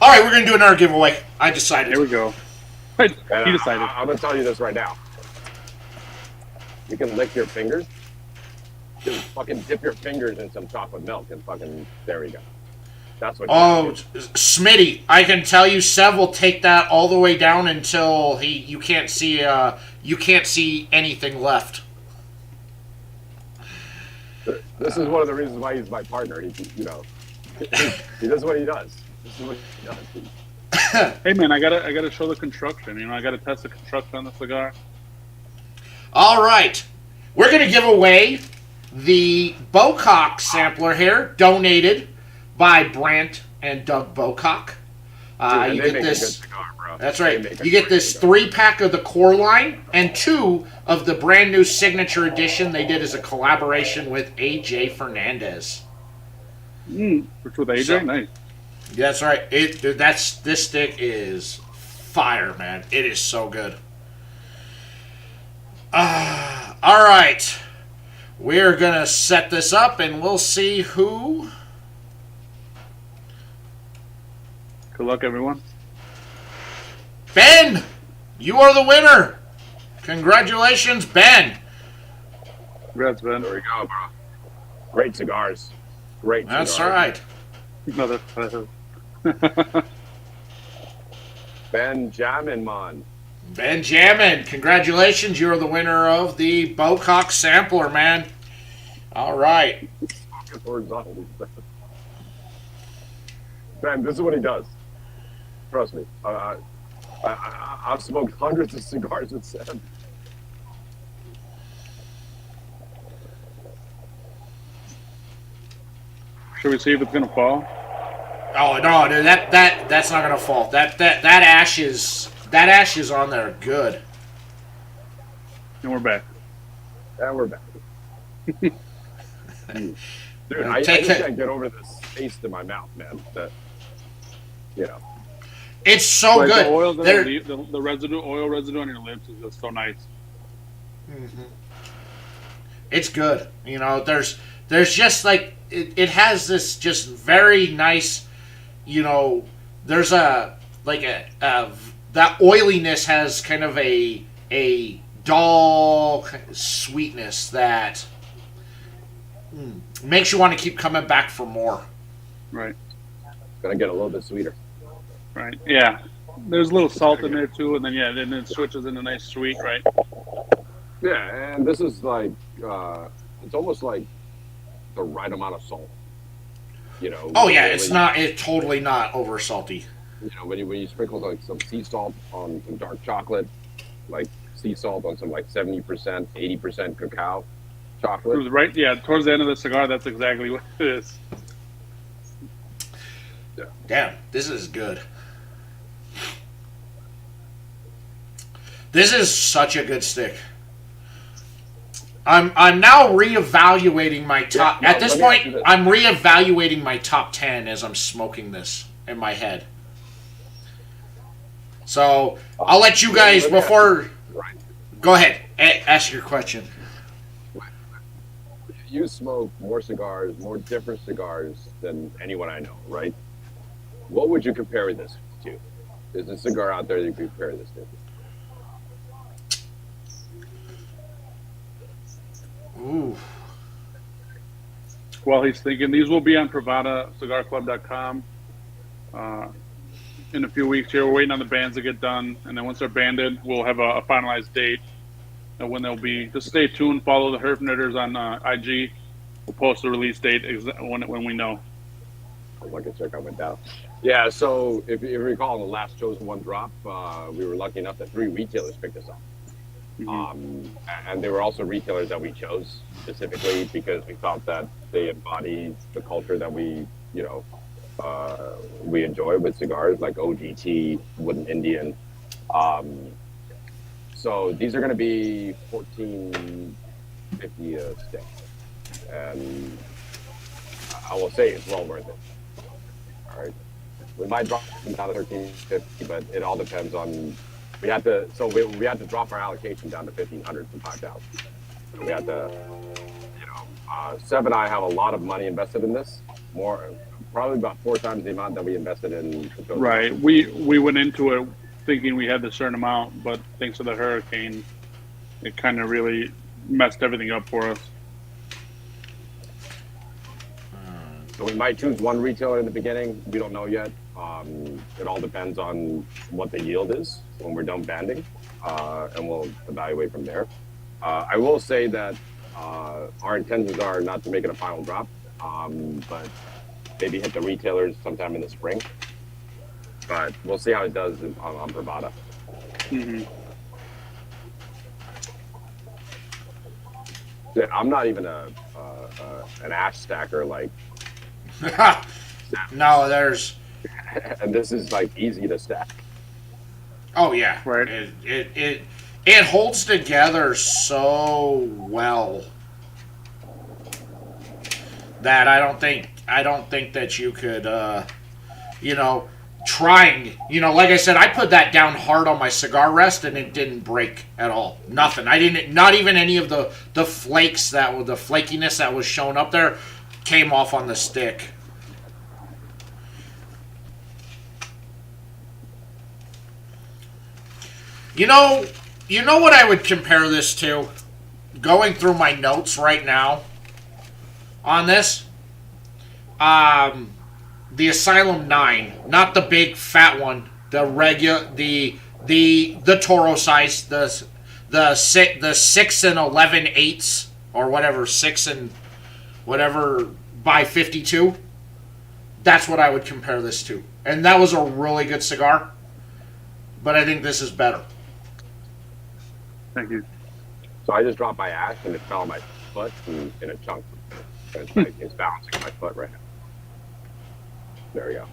All right, we're going to do another giveaway. I decided. Here we go. And He decided. I'm gonna tell you this right now. You can lick your fingers. Just fucking dip your fingers in some chocolate milk and fucking there you go. That's what. Oh, Smitty, I can tell you, Sev will take that all the way down until you can't see anything left. This is one of the reasons why he's my partner. He does what he does. This is what he does. Hey man, I gotta show the construction. You know, I gotta test the construction on the cigar. All right, we're gonna give away the Bocock sampler here, donated by Brant and Doug Bocock. Dude, You they get make this. a good cigar, bro. That's They right. make a You get great this cigar. 3-pack of the core line and 2 of the brand new signature edition they did as a collaboration with AJ Fernandez. Which with AJ, So- nice. That's right. This stick is fire, man. It is so good. All right. We're going to set this up and we'll see who. Good luck, everyone. Ben, you are the winner. Congratulations, Ben. Congrats, Ben. There we go, bro. Great cigars. Great That's cigars. right. Benjamin, man. Benjamin, congratulations. You're the winner of the Bocock sampler, man. All right. Fucking horizontal. Man, this is what he does. Trust me. I've smoked hundreds of cigars with Sam. Should we see if it's gonna fall? Oh no, dude, that's not gonna fall. That ash is on there good. And we're back. And we're back. Dude, I just can't get over this taste in my mouth, man. That, you know. It's so Like good. the oils that There- the oil residue on your lips is just so nice. It's good. You know, there's just like it has this just very nice, you know, there's that oiliness has kind of a dull sweetness that makes you want to keep coming back for more. Right. Gonna get a little bit sweeter. Right. Yeah. There's a little salt in there too, and then then it switches into nice sweet, right? Yeah, and this is like, it's almost like the right amount of salt. You know. Oh yeah, when it's totally not over salty. You know, when you sprinkle like some sea salt on some dark chocolate, like sea salt on some like 70%, 80% cacao chocolate. Right. Yeah. Towards the end of the cigar, that's exactly what it is. Damn, this is good. This is such a good stick. I'm now reevaluating my top. Yeah, no, at this let me ask you point, this. I'm reevaluating my top 10 as I'm smoking this in my head. So I'll let you guys Let me ask before. Right. Go ahead, ask your question. You smoke more cigars, more different cigars than anyone I know, right? What would you compare this to? There's a cigar out there that you could compare this to. Ooh, While he's thinking, these will be on PrivadaCigarClub.com in a few weeks here. We're waiting on the bands to get done, and then once they're banded, we'll have a finalized date of when they'll be. Just stay tuned. Follow the HerfNerders on IG. We'll post the release date when we know. I'll look and check out my down. Yeah, so if you recall, in the last Chosen One drop, we were lucky enough that 3 retailers picked us up. And they were also retailers that we chose specifically because we thought that they embody the culture that we enjoy with cigars, like OGT, Wooden Indian. So these are going to be $14.50 a stick, and I will say it's well worth it. All right, we might drop them down to $13.50, but it all depends on. We had to drop our allocation down to 1,500 from 5,000. So we had to, Sev and I have a lot of money invested in this. Probably about 4 times the amount that we invested in. Right. We went into it thinking we had a certain amount, but thanks to the hurricane, it kind of really messed everything up for us. So we might choose one retailer in the beginning. We don't know yet. It all depends on what the yield is when we're done banding, and we'll evaluate from there. I will say that our intentions are not to make it a final drop, but maybe hit the retailers sometime in the spring. But we'll see how it does on Bravada. Mm-hmm. I'm not even an ash stacker like. No, there's. And this is like easy to stack. Oh yeah, Right. It holds together so well that I don't think that you could, trying, like I said, I put that down hard on my cigar rest and it didn't break at all. Nothing. I didn't. Not even any of the flakes the flakiness that was shown up there came off on the stick. You know what I would compare this to? Going through my notes right now on this. The Asylum 9, not the big fat one, the regular, the Toro size, the 6 and 11/8 or whatever, 6 and whatever by 52. That's what I would compare this to, and that was a really good cigar. But I think this is better. Thank you. So I just dropped my ash and it fell on my foot in a chunk. It's bouncing on my foot right now. There we go.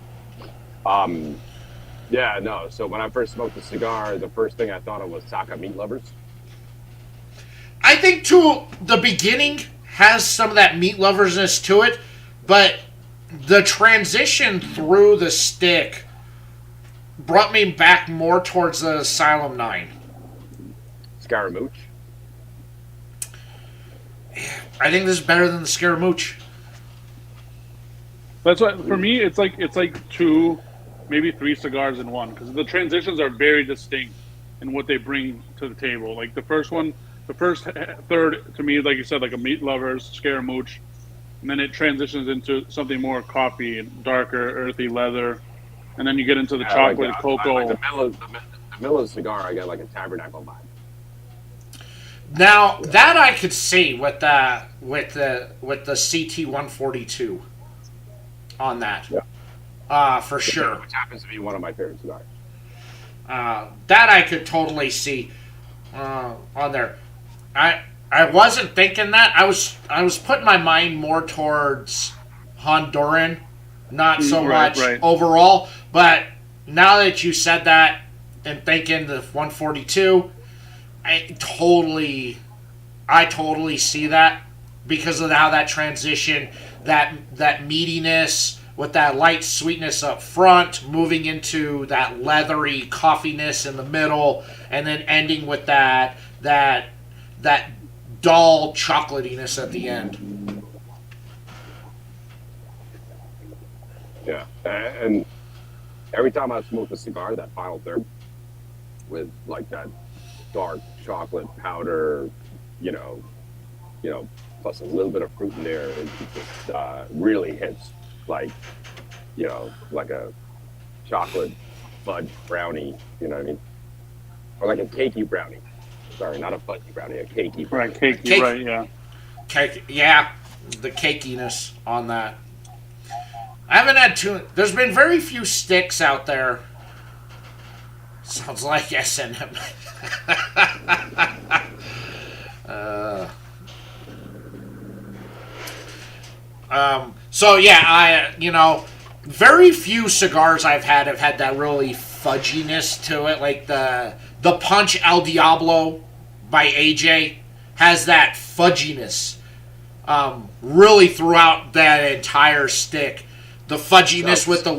Yeah, no. So when I first smoked the cigar, the first thing I thought of was Saka Meat Lovers. I think too the beginning has some of that meat loversness to it, but the transition through the stick brought me back more towards the Asylum 9. Scaramouche. I think this is better than the Scaramouche. That's why for me it's like 2, maybe 3 cigars in one, because the transitions are very distinct in what they bring to the table. Like the first third to me, like you said, like a meat lovers, Scaramouche, and then it transitions into something more coffee and darker, earthy leather, and then you get into the chocolate cocoa. Like the middle of the cigar, I get like a tabernacle vibe. Now that I could see with the CT 142 on that, for sure. Which happens to be one of my favorite cigars. That I could totally see on there. I wasn't thinking that. I was putting my mind more towards Honduran, not so much overall. But now that you said that and thinking the 142, I totally see that because of how that transition, that meatiness with that light sweetness up front, moving into that leathery coffeeness in the middle, and then ending with that dull chocolatiness at the end. Yeah, and every time I smoke a cigar, that final third with like that dark chocolate powder, plus a little bit of fruit in there, it just really hits like a chocolate fudge brownie, you know what I mean? Or like a cakey brownie. Sorry, not a fudgy brownie, a cakey brownie. Right, cakey, right, yeah. Cake, yeah, the cakiness on that. I haven't had there's been very few sticks out there. Sounds like S&M. So yeah, very few cigars I've had have had that really fudginess to it. Like the Punch El Diablo by AJ has that fudginess really throughout that entire stick. The fudginess with the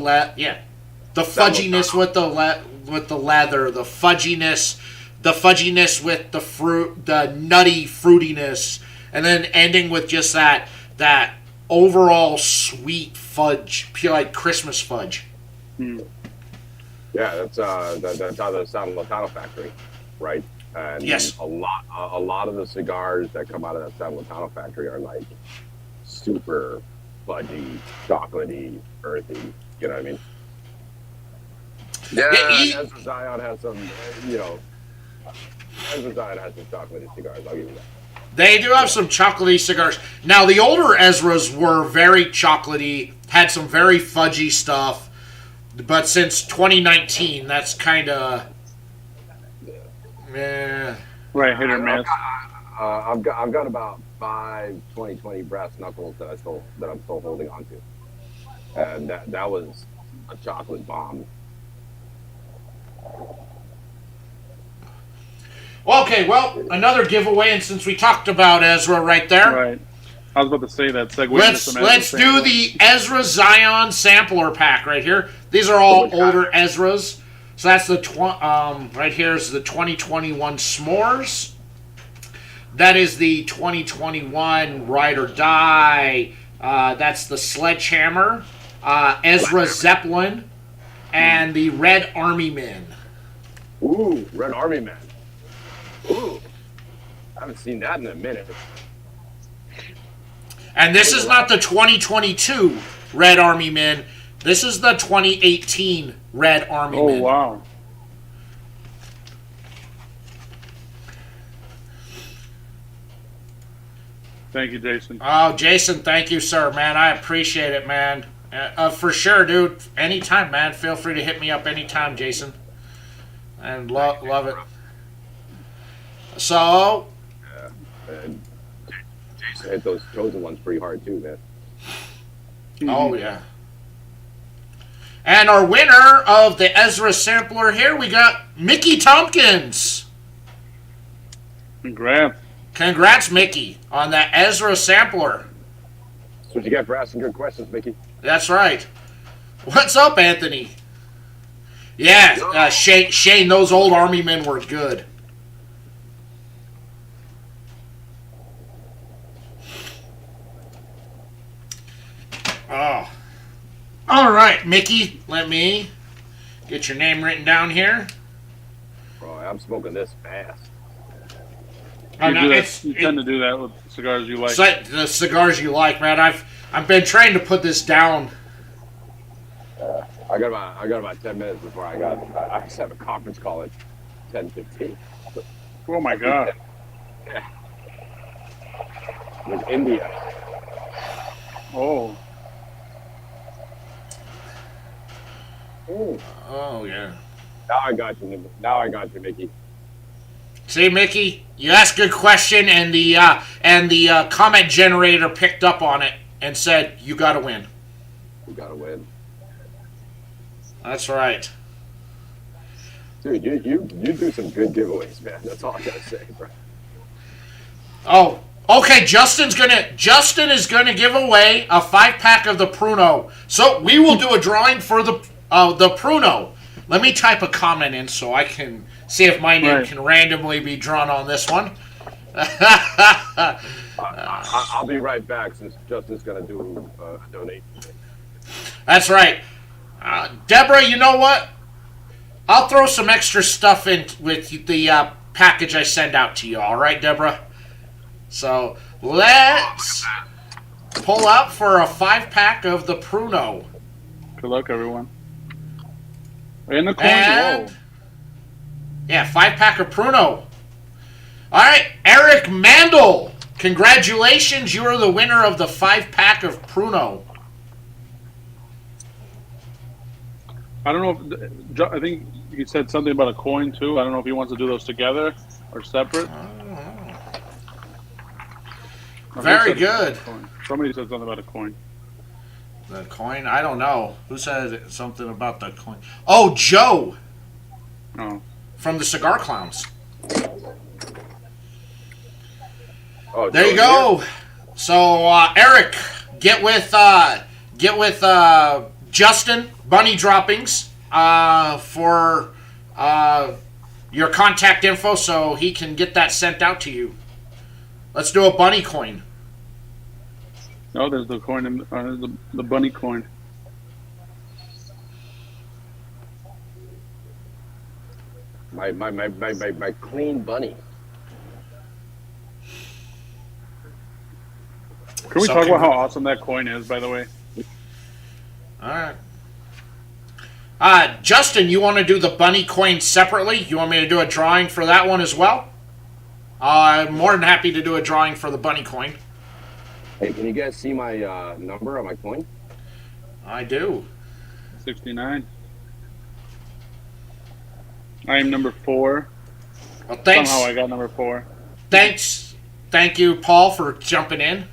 the fudginess with the leather, the fudginess with the fruit, the nutty fruitiness, and then ending with just that overall sweet fudge, pure like Christmas fudge. Yeah, that's out of the San Latano factory, right? And Yes. a lot of the cigars that come out of that San Latano factory are like super fudgy, chocolatey, earthy. You know what I mean? Yeah, Ezra Zion has some, Ezra Zion has some chocolatey cigars. I'll give you that. They do have some chocolatey cigars. Now, the older Ezras were very chocolatey, had some very fudgy stuff, but since 2019, that's kind of... Right, hit or miss. I've got about 5 2020 brass knuckles that I'm still holding on to, and that was a chocolate bomb. Okay, well, another giveaway, and since we talked about Ezra right there, Right. I was about to say that segue. let's do the Ezra Zion sampler pack right here. These are all older Ezras. So that's the right here is the 2021 S'mores. That is the 2021 Ride or Die. That's the Sledgehammer, Ezra Zeppelin, and the Red Army Men. Ooh, Red Army Man. Ooh, I haven't seen that in a minute. And this is not the 2022 Red Army Men. This is the 2018 Red Army Men. Oh, wow. Thank you, Jason. Oh, Jason, thank you, sir, man. I appreciate it, man. For sure, dude. Anytime, man. Feel free to hit me up anytime, Jason. And love it. So... And Jason hit those chosen ones pretty hard, too, man. Oh, yeah. And our winner of the Ezra Sampler here, we got Mickey Tompkins. Congrats, Mickey, on that Ezra Sampler. That's what you get for asking good questions, Mickey. That's right. What's up, Anthony? Yeah, Shane, those old Army men were good. Oh. All right, Mickey, let me get your name written down here. Bro, I'm smoking this fast. You tend to do that with cigars you like. The cigars you like, man. I've been trying to put this down. I got about 10 minutes before I just have a conference call at 10:15. Oh my god. Yeah. With India. Oh. Ooh. Oh yeah. Now I got you, Mickey. See, Mickey, you asked a good question, and the comment generator picked up on it and said, "You got to win." You got to win. That's right. Dude, you do some good giveaways, man. That's all I gotta say, bro. Oh, okay. Justin is gonna give away a 5-pack of the Pruno. So we will do a drawing for the Pruno. Let me type a comment in so I can see if my name can randomly be drawn on this one. I'll be right back since Justin's gonna do a donation. That's right. Deborah, you know what? I'll throw some extra stuff in with the package I send out to you. All right, Deborah? So let's pull out for a 5-pack of the Pruno. Good luck, everyone. And the coin. And, yeah, 5-pack of Pruno. All right, Eric Mandel. Congratulations, you are the winner of the 5-pack of Pruno. I don't know if I think he said something about a coin too. I don't know if he wants to do those together or separate. Very good. Somebody said something about a coin. The coin? I don't know. Who said something about the coin? Oh, Joe. Oh. From the Cigar Clowns. Oh, there you go. So, Eric, get with Justin Bunny Droppings for your contact info so he can get that sent out to you. Let's do a bunny coin. Oh, there's the coin, the bunny coin. My clean bunny. Can we talk about how awesome that coin is, by the way? All right. Justin, you want to do the bunny coin separately? You want me to do a drawing for that one as well? I'm more than happy to do a drawing for the bunny coin. Hey, can you guys see my number on my coin? I do. 69. I am number 4. Well, thanks. Somehow I got number 4. Thanks. Thank you, Paul, for jumping in.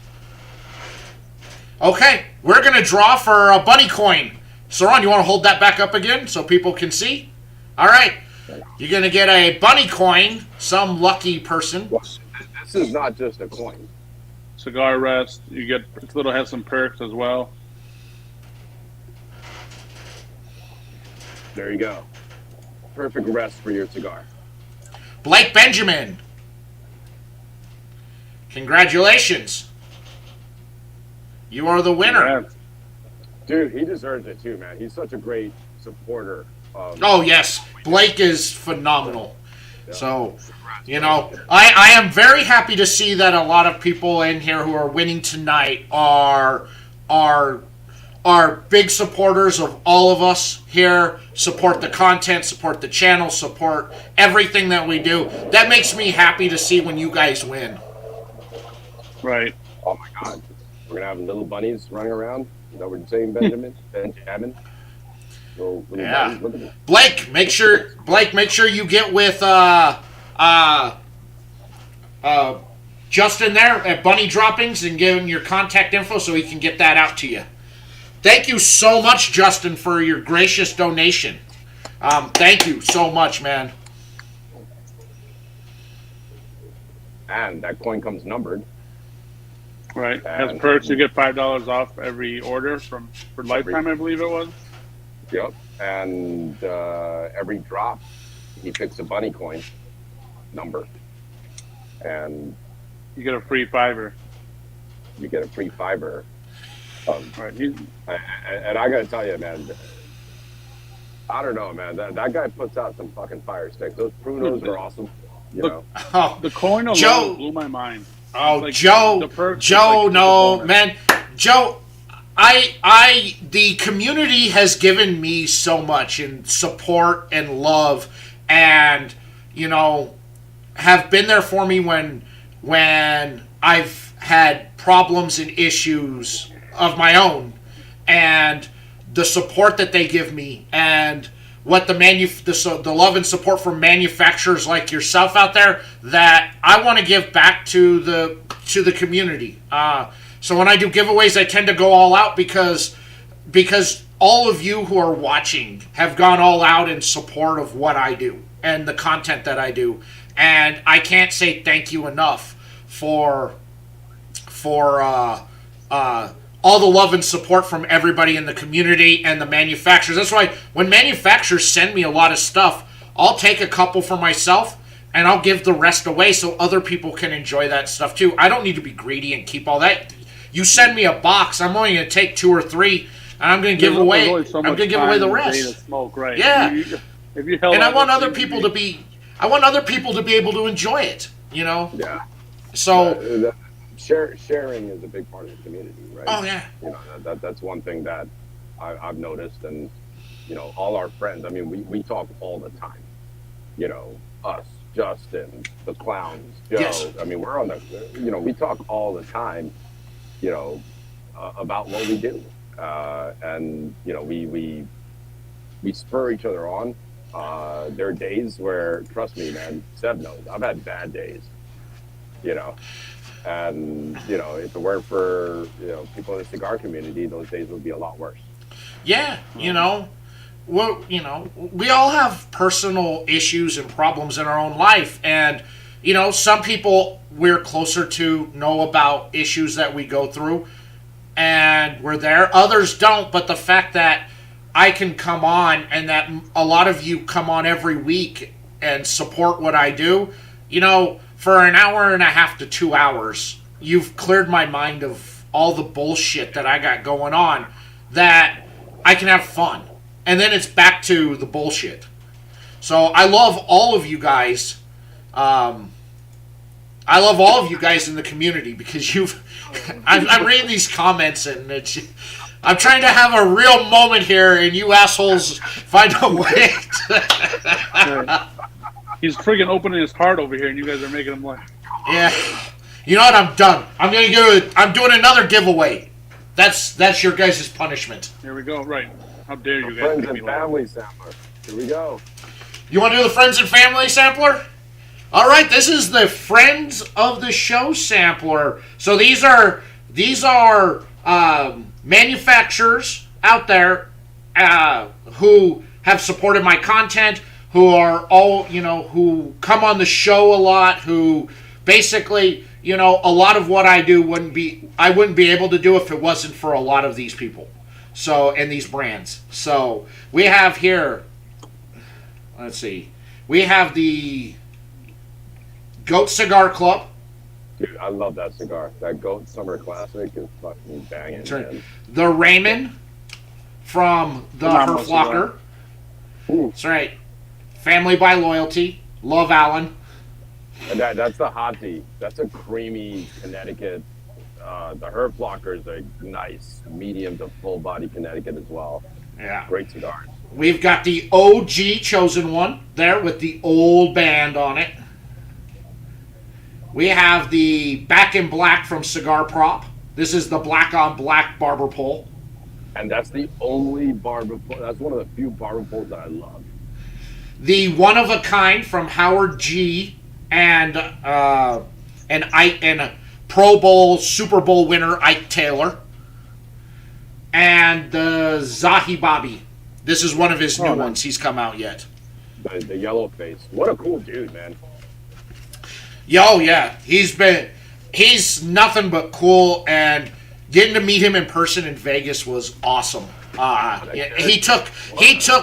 Okay, we're going to draw for a bunny coin. Suran, you want to hold that back up again so people can see? All right. You're going to get a bunny coin, some lucky person. This is not just a coin. Cigar rest. You get it's little has some perks as well. There you go. Perfect rest for your cigar. Blake Benjamin. Congratulations. You are the winner. Yeah. Dude, he deserves it too, man. He's such a great supporter. Oh, yes. Blake is phenomenal. So, you know, I am very happy to see that a lot of people in here who are winning tonight are big supporters of all of us here, support the content, support the channel, support everything that we do. That makes me happy to see when you guys win. Right. Oh, my God. We're going to have little bunnies running around. Is that what you're saying, Benjamin? Benjamin? Yeah. Blake, make sure you get with Justin there at Bunny Droppings and give him your contact info so he can get that out to you. Thank you so much, Justin, for your gracious donation. Thank you so much, man. And that coin comes numbered. Right. Has perks. You get $5 off every order for lifetime, I believe it was. Yep. And every drop, he picks a bunny coin number. And you get a free $5. You get a free $5. Right. And I got to tell you, man, I don't know, man. That guy puts out some fucking fire sticks. Those prunos are awesome. You know? Oh, the coin alone Joe blew my mind. Oh, like, Joe, no, man. Joe, the community has given me so much in support and love and, you know, have been there for me when I've had problems and issues of my own, and the support that they give me and what the love and support from manufacturers like yourself out there that I want to give back to the community. So when I do giveaways, I tend to go all out because all of you who are watching have gone all out in support of what I do and the content that I do, and I can't say thank you enough for all the love and support from everybody in the community and the manufacturers. That's why when manufacturers send me a lot of stuff, I'll take a couple for myself and I'll give the rest away so other people can enjoy that stuff too. I don't need to be greedy and keep all that. You send me a box, I'm only going to take 2 or 3, and I'm going to give away. I'm going to give away the rest. Smoke, right? Yeah. If you held and I want other people to be. I want other people to be able to enjoy it. You know. Yeah. So. Sharing is a big part of the community, right? Oh yeah. You know that's one thing that I've noticed, and you know, all our friends. I mean, we talk all the time. You know, us, Justin, the clowns, Joe. Yes. I mean, we're on the. You know, we talk all the time. You know, about what we do, and you know, we spur each other on. There are days where, trust me, man, Sev knows, I've had bad days. You know. And, you know, if it weren't for, you know, people in the cigar community, those days would be a lot worse. Yeah, you know, well, you know, we all have personal issues and problems in our own life. And, you know, some people we're closer to know about issues that we go through and we're there. Others don't. But the fact that I can come on and that a lot of you come on every week and support what I do, you know, for an hour and a half to 2 hours, you've cleared my mind of all the bullshit that I got going on, that I can have fun. And then it's back to the bullshit. So I love all of you guys. I love all of you guys in the community because I'm reading these comments and I'm trying to have a real moment here, and you assholes find a way. He's friggin' opening his heart over here, and you guys are making him laugh. Yeah. You know what? I'm done. I'm doing another giveaway. That's your guys' punishment. Here we go. Right. How dare you guys Friends make me and laugh. family sampler. Here we go. You want to do the friends and family sampler? All right, this is the friends of the show sampler. So these are manufacturers out there who have supported my content, who are all who come on the show a lot, who basically a lot of what I do I wouldn't be able to do if it wasn't for a lot of these people. So and these brands. So we have here. Let's see. We have the Goat Cigar Club. Dude, I love that cigar. That Goat Summer Classic is fucking banging. That's right. Man. The Raymond from the HerfNerder. That's right. Family by Loyalty. Love Alan. And that's the hot tea. That's a creamy Connecticut. The HerfNerders are nice, medium to full body Connecticut as well. Yeah. Great cigars. We've got the OG Chosen One there with the old band on it. We have the Back in Black from Cigar Prop. This is the black on black barber pole. And that's the only barber pole. That's one of the few barber poles that I love. The One of a Kind from Howard G. and Pro Bowl, Super Bowl winner Ike Taylor. And the Zahi Bobby. This is one of his new ones. He's come out yet. The yellow face. What a cool dude, man. Yo, yeah. He's nothing but cool, and getting to meet him in person in Vegas was awesome. He took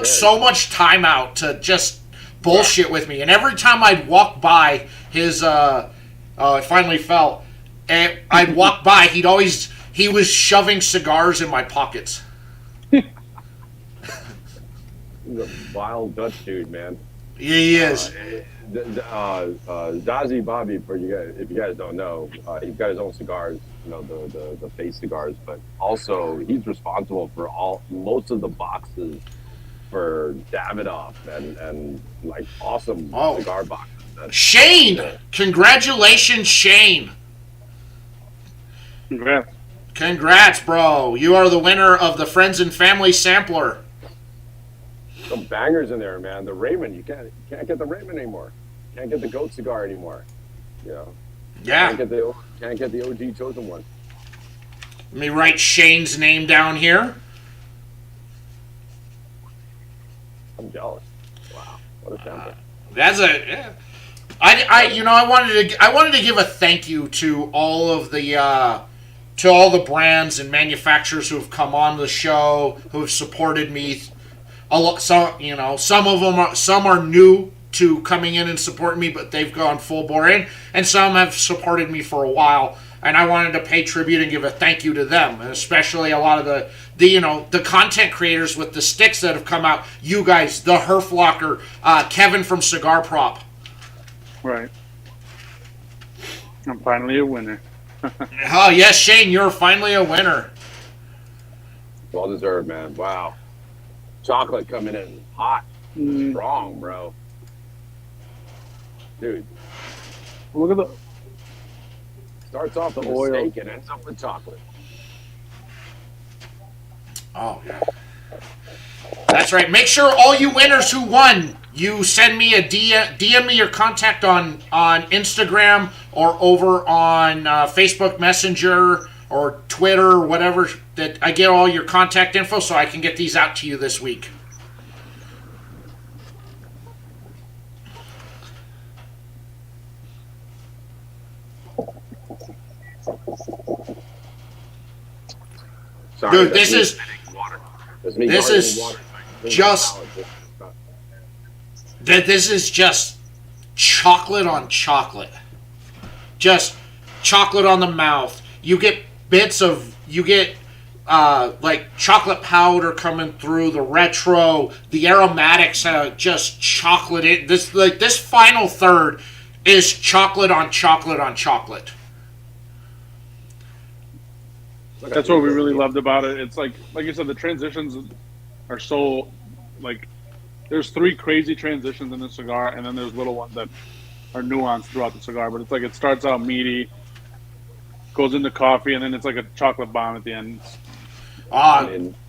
so much time out to just bullshit with me, and every time I'd walk by his it finally fell, and I'd walk by, he was shoving cigars in my pockets. He's a wild Dutch dude, man. Yeah, he is. Zazie Bobby, for you guys, if you guys don't know, he's got his own cigars, the face cigars, but also he's responsible for most of the boxes for Davidoff and like awesome cigar boxes. Shane! Congratulations, Shane! Congrats, bro. You are the winner of the Friends and Family Sampler. Some bangers in there, man. The Raymond, you can't get the Raymond anymore. Can't get the Goat cigar anymore. Yeah. Can't get the OG Chosen One. Let me write Shane's name down here. I'm jealous. Wow, what a sample. That's a. Yeah. I wanted to give a thank you to all of the brands and manufacturers who have come on the show, who have supported me. Some of them some are new to coming in and supporting me, but they've gone full bore in, and some have supported me for a while. And I wanted to pay tribute and give a thank you to them, and especially a lot of the content creators with the sticks that have come out. You guys, the HerfLocker, Kevin from Cigar Prop. Right. I'm finally a winner. Oh yes, Shane, you're finally a winner. Well deserved, man. Wow. Chocolate coming in hot, strong, bro. Dude. Look at the... Starts off with oil. steak and ends up with chocolate. Oh, yeah. That's right. Make sure all you winners who won, you send me a DM me your contact on Instagram or over on Facebook Messenger or Twitter or whatever, that I get all your contact info so I can get these out to you this week. Sorry, Dude, this is just chocolate on chocolate. Just chocolate on the mouth. You get like chocolate powder coming through, the retro, the aromatics, just chocolate. This final third is chocolate on chocolate on chocolate. That's what we really loved about it. It's like you said, the transitions are so like. There's 3 crazy transitions in the cigar, and then there's little ones that are nuanced throughout the cigar. But it's like it starts out meaty, goes into coffee, and then it's like a chocolate bomb at the end.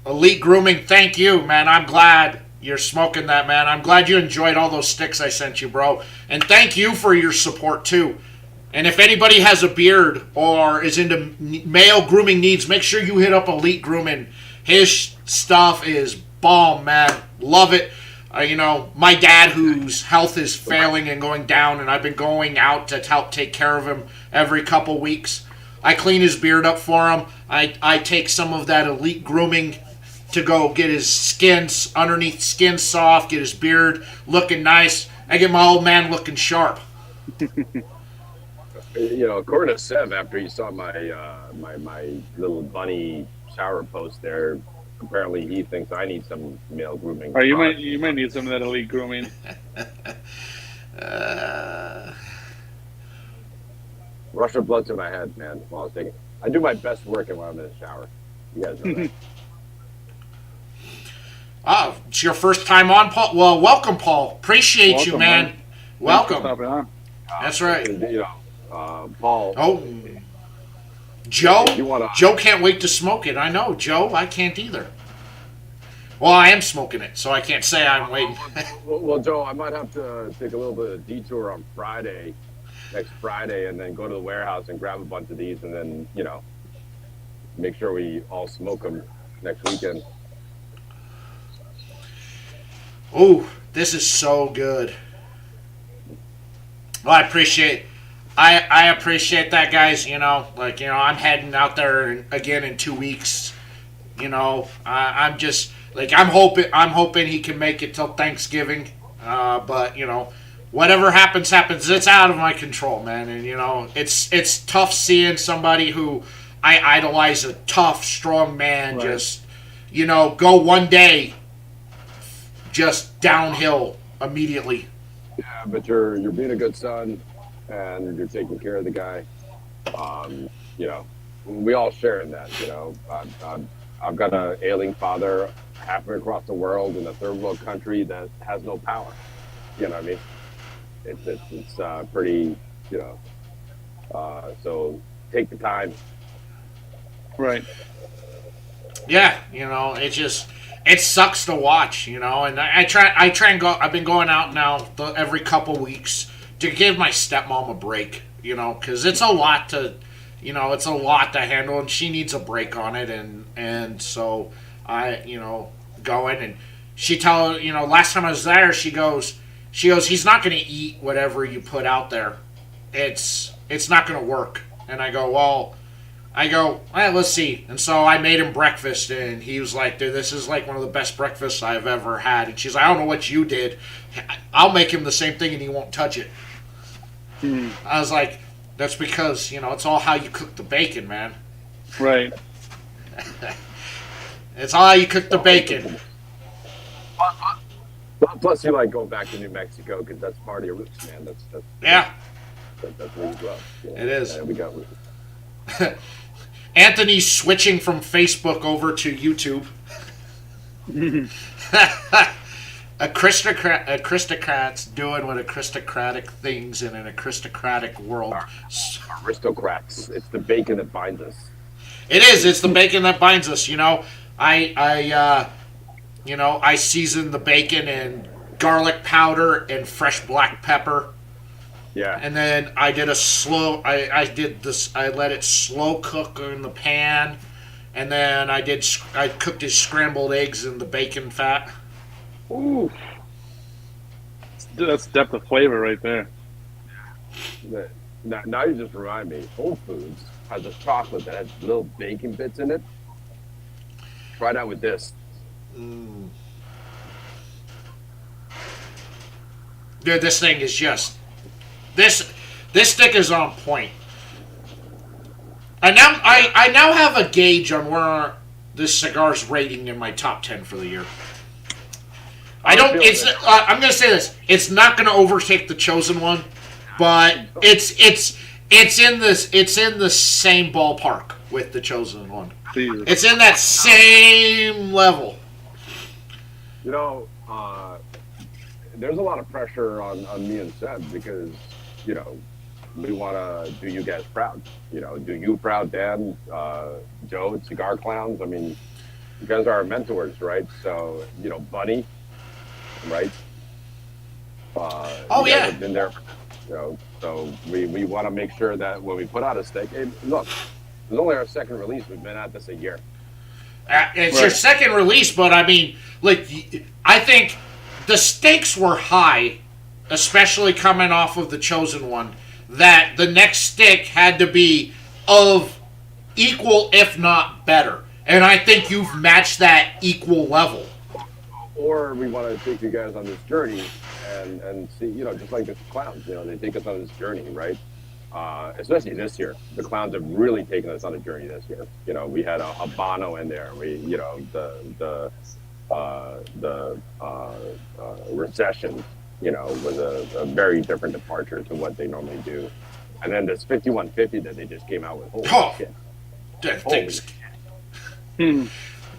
Elite Grooming, thank you, man. I'm glad you're smoking that, man. I'm glad you enjoyed all those sticks I sent you, bro. And thank you for your support, too. And if anybody has a beard or is into male grooming needs, make sure you hit up Elite Grooming. His stuff is bomb, man. Love it. My dad, whose health is failing and going down, and I've been going out to help take care of him every couple weeks. I clean his beard up for him. I take some of that Elite Grooming to go get his underneath skin soft, get his beard looking nice. I get my old man looking sharp. According to Sev, after he saw my little bunny shower post there, apparently he thinks I need some male grooming. Or you might need some of that Elite Grooming. Rush of blood to my head, man. While I was taking, I do my best work when I'm in the shower. You guys know that. Oh, it's your first time on, Paul. Well, welcome, Paul. Appreciate you, man. Welcome. That's right. Paul. Oh, Joe. Joe can't wait to smoke it. I know, Joe. I can't either. Well, I am smoking it, so I can't say I'm waiting. well, Joe, I might have to take a little bit of detour on next Friday, and then go to the warehouse and grab a bunch of these, and then make sure we all smoke them next weekend. Oh, this is so good. Well, I appreciate that, guys. I'm heading out there again in 2 weeks. I'm just I'm hoping he can make it till Thanksgiving. But whatever happens. It's out of my control, man. And it's tough seeing somebody who I idolize, a tough, strong man, right, just go one day just downhill immediately. Yeah, but you're being a good son, and you're taking care of the guy. We all share in that. I've got an ailing father halfway across the world in a third world country that has no power. You know what I mean? It's pretty. So take the time. Right. Yeah, it sucks to watch, and I try and go. I've been going out now every couple weeks to give my stepmom a break, because it's a lot to, handle, and she needs a break on it, and so I, go in, and she last time I was there, she goes, he's not going to eat whatever you put out there, it's not going to work, and I go, well, let's see. And so I made him breakfast, and he was like, dude, this is like one of the best breakfasts I've ever had. And she's like, I don't know what you did. I'll make him the same thing, and he won't touch it. I was like, that's because, it's all how you cook the bacon, man. Right. It's all how you cook the bacon. Plus, you like going back to New Mexico, because that's part of your roots, man. Yeah. That's where you grew up. It is. We got Anthony's switching from Facebook over to YouTube. Aristocrats doing what aristocratic things in an aristocratic world. Aristocrats. It's the bacon that binds us. It is. It's the bacon that binds us. I season the bacon in garlic powder and fresh black pepper. Yeah. And then I did I let it slow cook in the pan, and then I cooked his scrambled eggs in the bacon fat. Ooh. That's depth of flavor right there. Now you just remind me, Whole Foods has a chocolate that has little bacon bits in it. Try it out with this. Dude, this thing is just... This stick is on point. I now have a gauge on where this cigar's rating in my top 10 for the year. I'm going to say this. It's not going to overtake the Chosen One, but it's in the same ballpark with the Chosen One. It's in that same level. You know, there's a lot of pressure on me and Seb because, you know, we want to do you guys proud. You know, do you proud, Dan, Joe, Cigar Clowns? I mean, you guys are our mentors, right? So, you know, Bunny, right? Oh, yeah. Have been there, you know, so we want to make sure that when we put out a steak, hey, look, it's only our second release. We've been at this a year. It's your second release, but I mean, like, I think the stakes were high, especially coming off of the Chosen One, that the next stick had to be of equal, if not better. And I think you've matched that equal level. Or we want to take you guys on this journey and see, you know, just like the clowns, you know, they take us on this journey, right? Especially this year. The clowns have really taken us on a journey this year. You know, we had a Habano in there. We, you know, the recession, you know, was a very different departure to what they normally do. And then this 5150 that they just came out with. Holy shit. That thing's...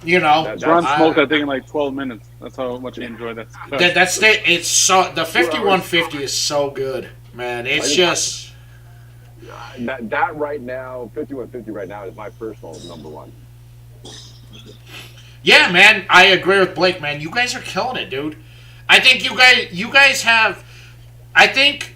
You know, Suran smoked that thing in like 12 minutes. That's how much he enjoyed that. It's so, the 5150 is so good, man. It's just that right now, 5150 right now is my personal number one. Yeah, man, I agree with Blake, man. You guys are killing it, dude. I think you guys have. I think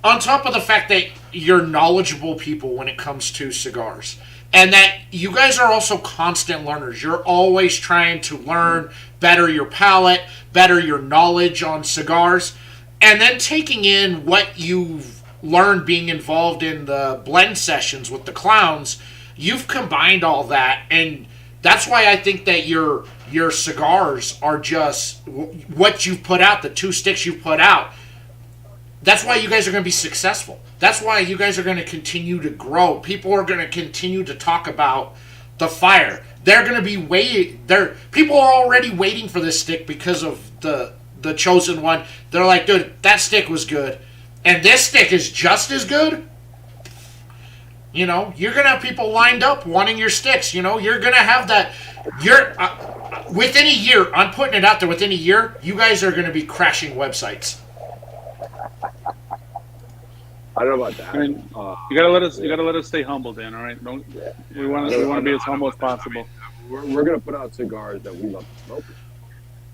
on top of the fact that you're knowledgeable people when it comes to cigars. And that you guys are also constant learners. You're always trying to learn, better your palate, better your knowledge on cigars, and then taking in what you've learned being involved in the blend sessions with the clowns. You've combined all that, and that's why I think that your cigars are just what you've put out, the 2 sticks you've put out. That's why you guys are going to be successful. That's why you guys are going to continue to grow. People are going to continue to talk about the fire. They're going to be people are already waiting for this stick because of the Chosen One. They're like, dude, that stick was good. And this stick is just as good. You know, you're going to have people lined up wanting your sticks. You know, you're going to have that. Within a year, I'm putting it out there, within a year, you guys are going to be crashing websites. I don't know about that. I mean, you gotta let us stay humble, Dan. All right, we want to be as humble as possible. We're gonna put out cigars that we love to smoke.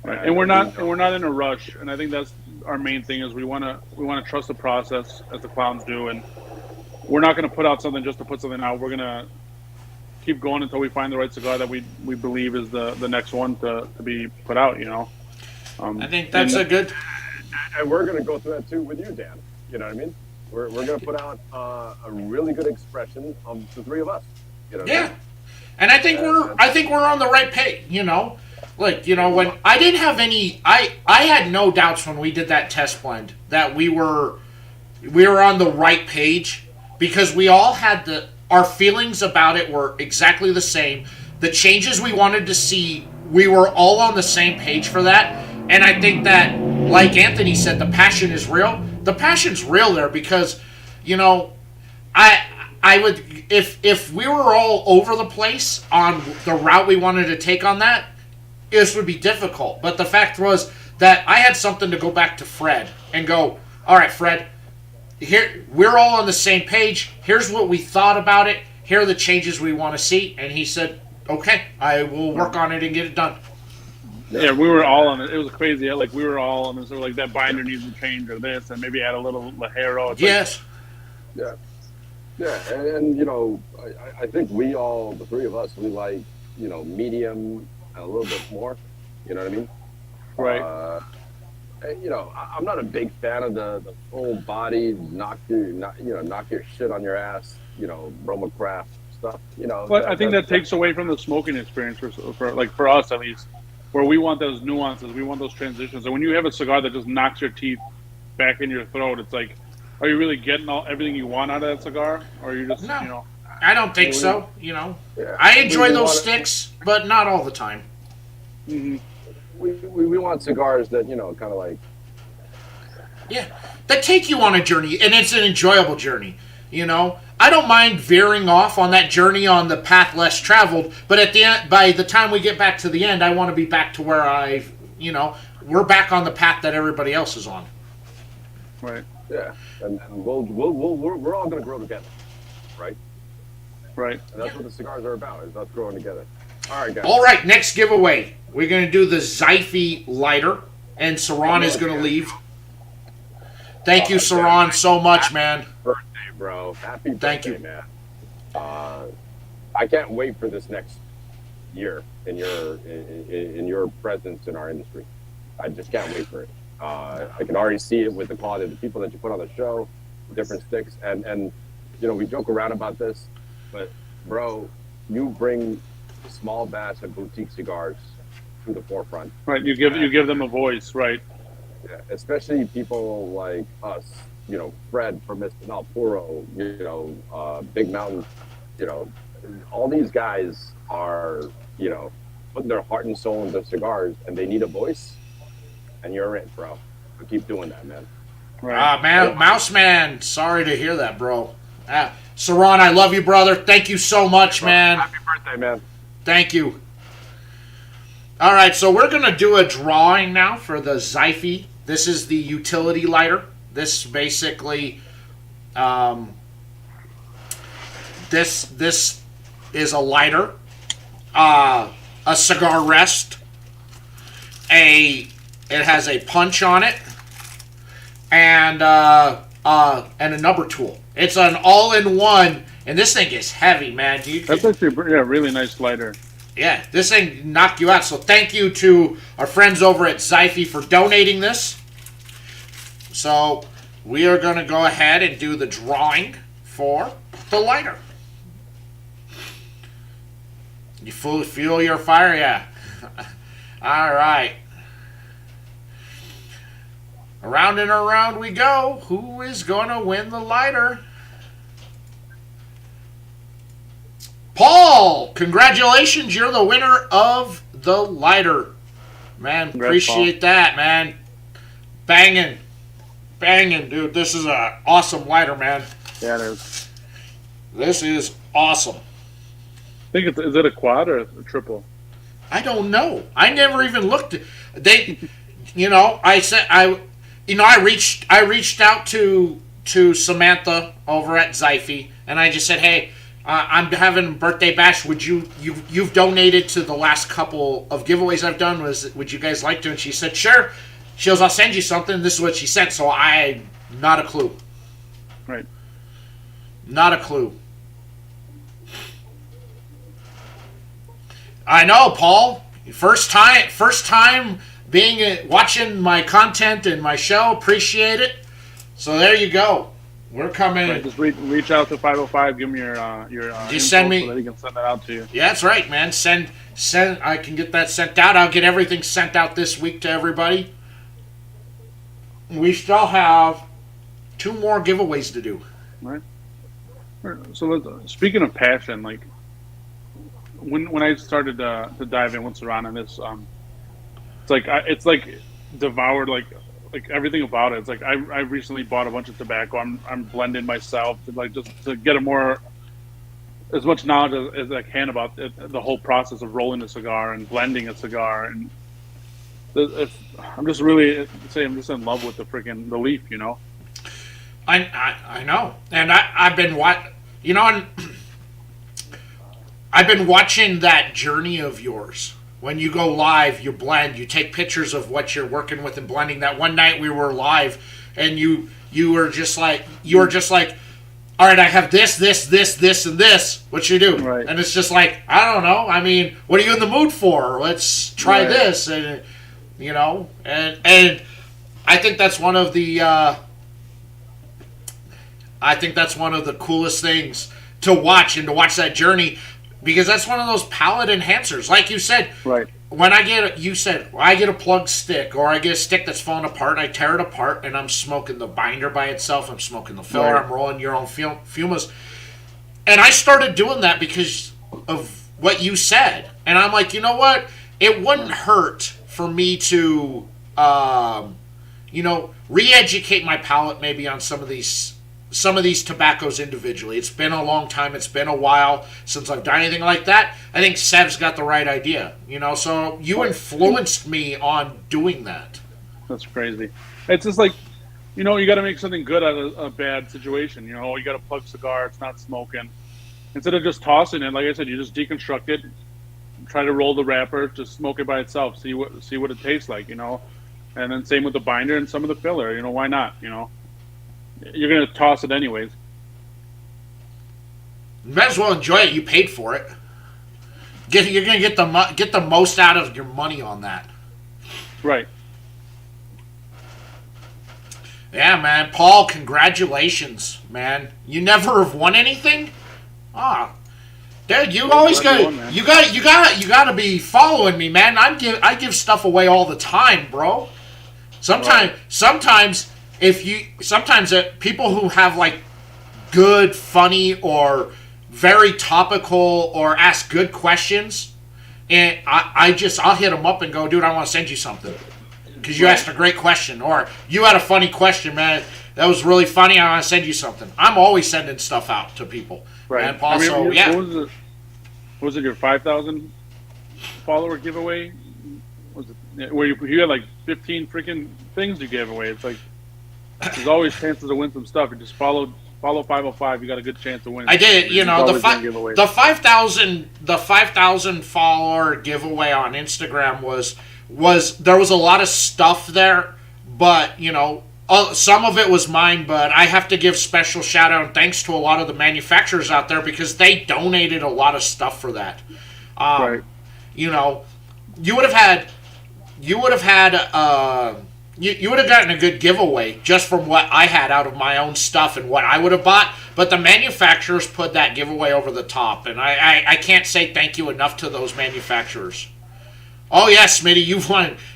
Right. And we're not in a rush. And I think that's our main thing is we want to trust the process as the clowns do, and we're not gonna put out something just to put something out. We're gonna keep going until we find the right cigar that we believe is the next one to be put out. You know. I think that's a good. And we're gonna go through that too with you, Dan. You know what I mean? We're going to put out a really good expression of the 3 of us. You know what I mean? And I think we're on the right page. You know, like, you know, when I didn't have any, I had no doubts when we did that test blend that we were on the right page because we all had our feelings about it were exactly the same. The changes we wanted to see, we were all on the same page for that. And I think that, like Anthony said, the passion is real. The passion's real there because, you know, I would if we were all over the place on the route we wanted to take on that, this would be difficult. But the fact was that I had something to go back to Fred and go, all right, Fred, here we're all on the same page. Here's what we thought about it. Here are the changes we want to see. And he said, okay, I will work on it and get it done. Yeah, we were all on it. It was crazy. Like we were all on it. So like that binder needs to change or this, and maybe add a little Lajero. Yes. Yeah. And you know, I think we all, the 3 of us, we like, you know, medium and a little bit more. You know what I mean? Right. And, you know, I'm not a big fan of the full body knock your shit on your ass. You know, Roma craft stuff. You know. But I think that takes away from the smoking experience for us at least. Where we want those nuances, we want those transitions. And when you have a cigar that just knocks your teeth back in your throat, it's like, are you really getting everything you want out of that cigar, or are you just, no. you know? I don't think so. I enjoy those sticks, but not all the time. Mm-hmm. We want cigars that kind of like. Yeah, that take you on a journey, and it's an enjoyable journey. I don't mind veering off on that journey on the path less traveled, but at the end, by the time we get back to the end, I want to be back to where we're back on the path that everybody else is on. Right. Yeah, and we're all going to grow together, right? Right. And that's what the cigars are about, is us growing together. All right, guys. All right, next giveaway. We're going to do the Zyphy lighter, and Suran is going to leave. Thank you, Suran, so much, man. Birthday, bro. Happy birthday, Thank you, man. I can't wait for this next year in your presence in our industry. I just can't wait for it. I can already see it with the quality of the people that you put on the show, different sticks, and we joke around about this, but bro, you bring small batch and boutique cigars to the forefront. Right. You give them a voice, right? Yeah, especially people like us, Fred from Mr. Puro, Big Mountain, all these guys are, putting their heart and soul into cigars, and they need a voice, and you're it, bro. So keep doing that, man. Right. Mouse Man, sorry to hear that, bro. Suran, I love you, brother. Thank you so much, man. Happy birthday, man. Thank you. All right, so we're going to do a drawing now for the Zyphy. This is the utility lighter. This basically, this is a lighter, a cigar rest, it has a punch on it, and a number tool. It's an all-in-one, and this thing is heavy, man. That's actually a really nice lighter. Yeah, this thing knocked you out. So thank you to our friends over at Zyphy for donating this. So we are going to go ahead and do the drawing for the lighter. You feel your fire? Yeah. All right. Around and around we go. Who is going to win the lighter? Paul, congratulations. You're the winner of the lighter. Man, appreciate that, man. Banging, dude. This is an awesome lighter, man. Yeah, it is. This is awesome. I think is it a quad or a triple? I don't know. I never even looked at I reached out to Samantha over at Zyphy, and I just said, hey, I'm having a birthday bash. Would you've donated to the last couple of giveaways I've done? Would you guys like to? And she said, sure. She goes, I'll send you something. This is what she sent. So not a clue. Right. Not a clue. I know, Paul. First time watching my content and my show. Appreciate it. So there you go. We're coming. Right, just reach out to 505. Give me your just send me so that he can send that out to you. Yeah, that's right, man. Send. I can get that sent out. I'll get everything sent out this week to everybody. We still have 2 more giveaways to do. Right. So speaking of passion, like when I started to dive in with Suran and this, it's like devoured like everything about it. It's like I recently bought a bunch of tobacco. I'm blending myself to get as much knowledge as I can about the whole process of rolling a cigar and blending a cigar. And I'm just in love with the leaf, I know, and I've been watching that journey of yours. When you go live, you blend, you take pictures of what you're working with and blending. That one night we were live, and you were just like, all right, I have this, and this. What you do? Right. And it's just like, I don't know. I mean, what are you in the mood for? Let's try this, and and I think that's one of the coolest things to watch, and to watch that journey. Because that's one of those palate enhancers. Like you said, right. When I get a plug stick, or I get a stick that's falling apart, I tear it apart, and I'm smoking the binder by itself, I'm smoking the filler, right. I'm rolling your own fumas. And I started doing that because of what you said. And I'm like, you know what? It wouldn't hurt for me to, re-educate my palate maybe on some of these tobaccos individually. It's been a long time. It's been a while since I've done anything like that. I think Sev's got the right idea. So you influenced me on doing that. That's crazy. It's just like, you got to make something good out of a bad situation. You got to plug cigar. It's not smoking. Instead of just tossing it, like I said, you just deconstruct it, try to roll the wrapper, just smoke it by itself, see what it tastes like, And then same with the binder and some of the filler. Why not? You're gonna toss it anyways. You might as well enjoy it. You paid for it. You're gonna get the most out of your money on that. Right. Yeah, man. Paul, congratulations, man. You never have won anything? Dude, you always got you got to be following me, man. I give stuff away all the time, bro. Sometimes people who have like good, funny, or very topical or ask good questions, and I'll hit them up and go, dude, I want to send you something because you asked a great question, or you had a funny question, man. That was really funny. I want to send you something. I'm always sending stuff out to people. Right. And Paul, yeah. What was it your 5,000 follower giveaway? Was it where you had like 15 freaking things you gave away? It's like there's always chances to win some stuff. You just follow 505. You got a good chance to win. I did. The 5,000 follower giveaway on Instagram was there was a lot of stuff there, but some of it was mine, but I have to give special shout out and thanks to a lot of the manufacturers out there because they donated a lot of stuff for that. Right. You would have gotten a good giveaway just from what I had out of my own stuff and what I would have bought, but the manufacturers put that giveaway over the top, and I can't say thank you enough to those manufacturers. Oh yeah, Smitty,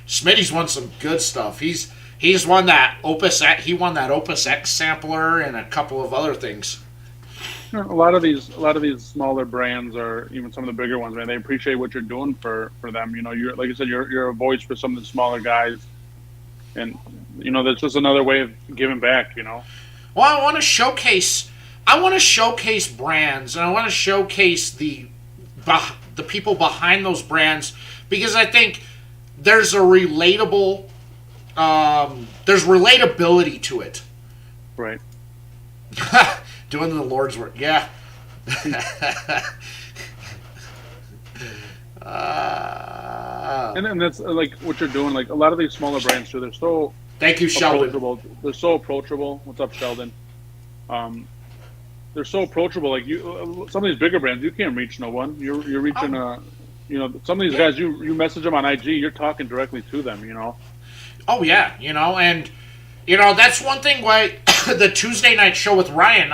Smitty's won some good stuff. He's won that Opus X. He won that Opus X sampler and a couple of other things. A lot of these smaller brands, or even some of the bigger ones, man, they appreciate what you're doing for them. You're like I said, you're a voice for some of the smaller guys, and that's just another way of giving back. Well, I want to showcase brands, and I want to showcase the people behind those brands because I think there's there's relatability to it. Right. Doing the Lord's work. Yeah. And that's like what you're doing. Like a lot of these smaller brands too, they're so thank you, Sheldon. They're so approachable. What's up, Sheldon? They're so approachable. Like some of these bigger brands, you can't reach no one. You're reaching some of these guys. You message them on IG. You're talking directly to them. Oh yeah, and that's one thing why the Tuesday night show with Ryan,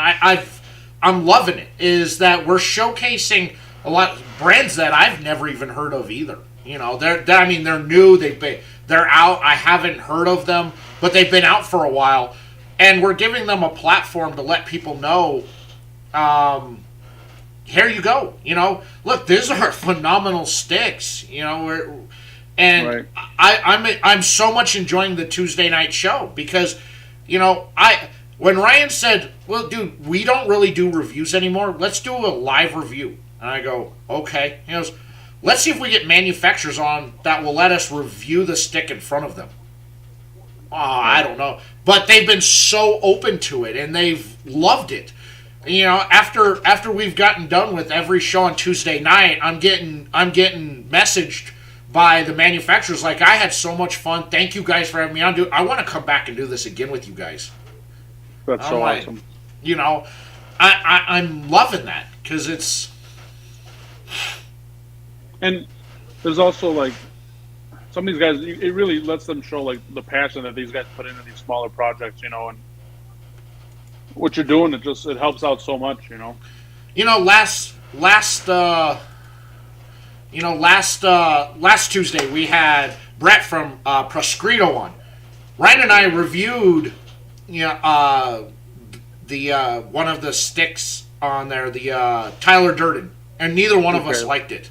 I'm loving it, is that we're showcasing a lot of brands that I've never even heard of either. They're new, they're out, I haven't heard of them, but they've been out for a while, and we're giving them a platform to let people know, here you go, look, these are phenomenal sticks, and right. I'm so much enjoying the Tuesday night show because, when Ryan said, well, dude, we don't really do reviews anymore. Let's do a live review. And I go, okay. He goes, let's see if we get manufacturers on that will let us review the stick in front of them. I don't know. But they've been so open to it and they've loved it. After we've gotten done with every show on Tuesday night, I'm getting messaged by the manufacturers like, I had so much fun. Thank you guys for having me on. Dude, I want to come back and do this again with you guys. That's so awesome. I'm loving that because it's. And there's also like some of these guys. It really lets them show like the passion that these guys put into these smaller projects, and what you're doing. It helps out so much, Last Tuesday we had Brett from Proscrito on. Ryan and I reviewed, the one of the sticks on there, the Tyler Durden, and neither one of us liked it.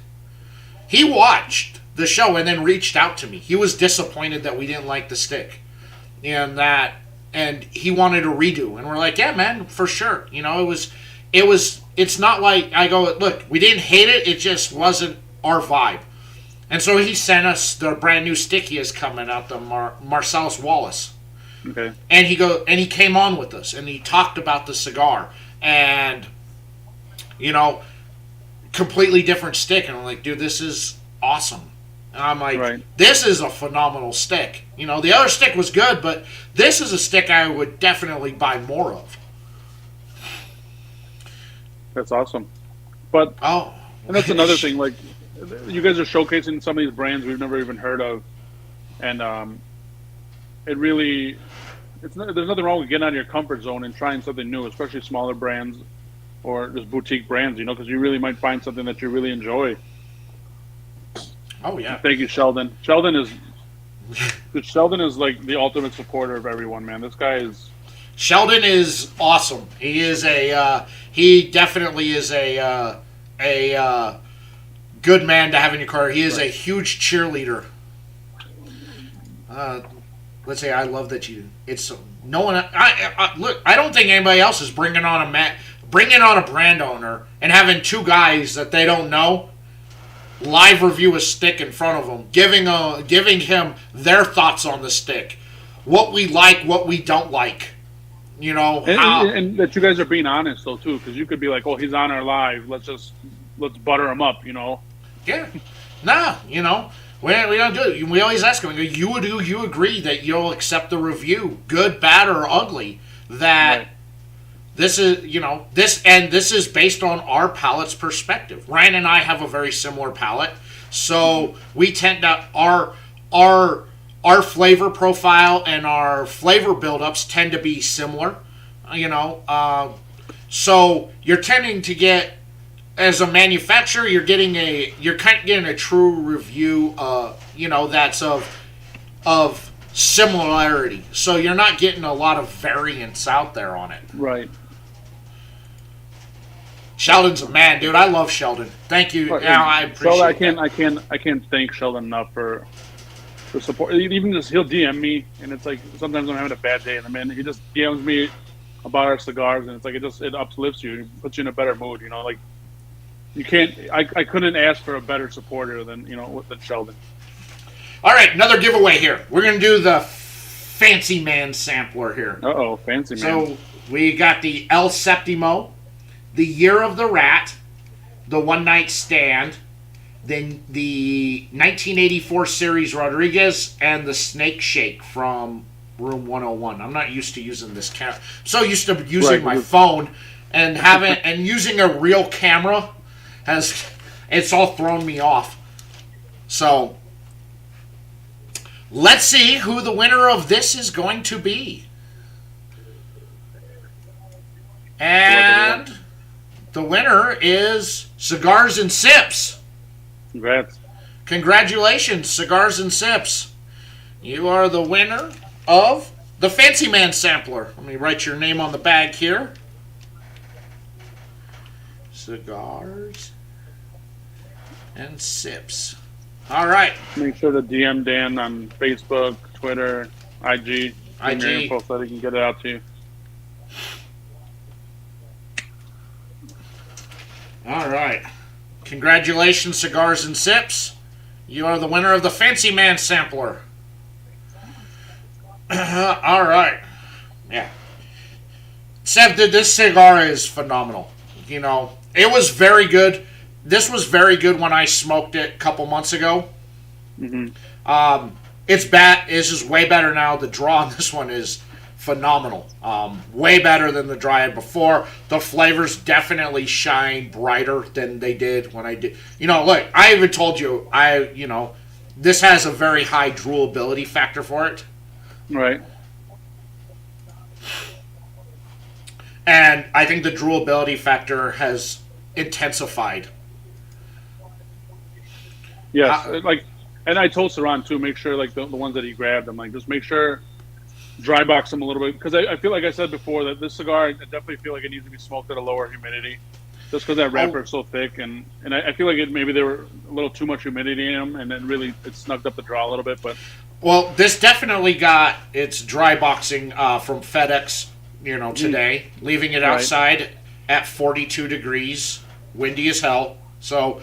He watched the show and then reached out to me. He was disappointed that we didn't like the stick, and he wanted a redo. And we're like, yeah, man, for sure. You know, it's not like I go, look, we didn't hate it. It just wasn't our vibe. And so he sent us the brand new stick he has coming out, the Marcellus Wallace. Okay. And he came on with us, and he talked about the cigar, and you know, completely different stick. And I'm like, dude, this is awesome. And I'm like, This is a phenomenal stick. You know, the other stick was good, but this is a stick I would definitely buy more of. That's awesome. But and that's another thing. Like, you guys are showcasing some of these brands we've never even heard of, and it really, there's nothing wrong with getting out of your comfort zone and trying something new, especially smaller brands or just boutique brands. You know, because you really might find something that you really enjoy. Oh yeah. Thank you, Sheldon. Sheldon is like the ultimate supporter of everyone, man. This guy is. Sheldon is awesome. He is he definitely is a good man to have in your car. He is a huge cheerleader. Let's say I love that it's no one. Look, I don't think anybody else is bringing on a brand owner and having two guys that they don't know live review a stick in front of them, giving him their thoughts on the stick, what we like, what we don't like. You know, and that you guys are being honest though too, because you could be like, oh, he's on our live, let's butter him up, you know. Yeah, nah, you know, we don't do it. We always ask him, you agree that you'll accept the review, good, bad, or ugly, that this is, you know, this is based on our palate's perspective. Ryan and I have a very similar palate, so we tend to our flavor profile and our flavor buildups tend to be similar, you know. So you're tending to get, as a manufacturer, you're kind of getting a true review, you know, that's of similarity. So you're not getting a lot of variance out there on it. Right. Sheldon's a man, dude. I love Sheldon. Thank you. I appreciate Sheldon, I can't thank Sheldon enough for support. Even just he'll DM me, and it's like sometimes I'm having a bad day, and the man he just DMs me about our cigars, and it's like it uplifts you, it puts you in a better mood. You know, like you can't. I couldn't ask for a better supporter than Sheldon. All right, another giveaway here. We're gonna do the Fancy Man sampler here. Fancy Man. So we got the El Septimo, the Year of the Rat, the One Night Stand, then the 1984 series Rodriguez, and the Snake Shake from Room 101. I'm not used to using this camera. I'm so used to using my phone and using a real camera it's all thrown me off. So let's see who the winner of this is going to be. And the winner is Cigars and Sips. Congrats. Congratulations, Cigars and Sips. You are the winner of the Fancy Man sampler. Let me write your name on the bag here. Cigars and Sips. All right. Make sure to DM Dan on Facebook, Twitter, IG. Give your info so he can get it out to you. All right. Congratulations, Cigars and Sips. You are the winner of the Fancy Man sampler. All right. Yeah. Sev, this cigar is phenomenal. You know, it was very good. This was very good when I smoked it a couple months ago. Mm-hmm. It's bad. This is way better now. The draw on this one is phenomenal. Way better than the draw I had before. The flavors definitely shine brighter than they did when I did. You know, look, I even told you, this has a very high droolability factor for it. Right. And I think the droolability factor has intensified. Yes, and I told Suran too, make sure like the ones that he grabbed, I'm like, just make sure dry box them a little bit because I feel like I said before that this cigar, I definitely feel like it needs to be smoked at a lower humidity, just because that wrapper is so thick, and I feel like maybe there were a little too much humidity in them, and then really it snugged up the draw a little bit. But well, this definitely got its dry boxing from FedEx, today, leaving it outside at 42 degrees, windy as hell. So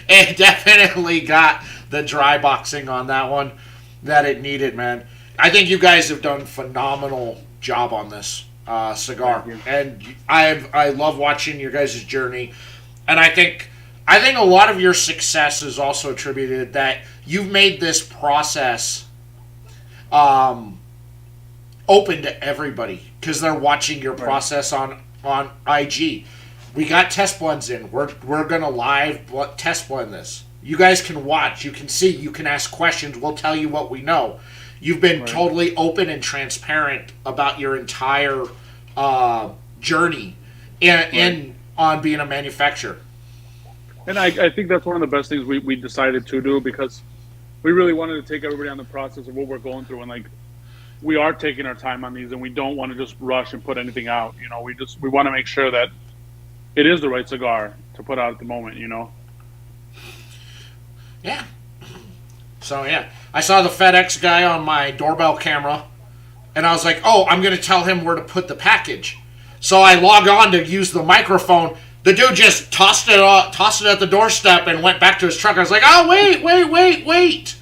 it definitely got the dry boxing on that one that it needed, man. I think you guys have done a phenomenal job on this cigar, and I love watching your guys' journey. And I think a lot of your success is also attributed that you've made this process open to everybody because they're watching your process on IG. We got test blends in. We're gonna live test blend this. You guys can watch. You can see. You can ask questions. We'll tell you what we know. You've been totally open and transparent about your entire journey on being a manufacturer. And I think that's one of the best things we decided to do because we really wanted to take everybody on the process of what we're going through, and like we are taking our time on these, and we don't want to just rush and put anything out. We want to make sure that it is the right cigar to put out at the moment. Yeah. So yeah, I saw the FedEx guy on my doorbell camera, and I was like, "Oh, I'm going to tell him where to put the package." So I log on to use the microphone. The dude just tossed it at the doorstep and went back to his truck. I was like, "Oh, wait!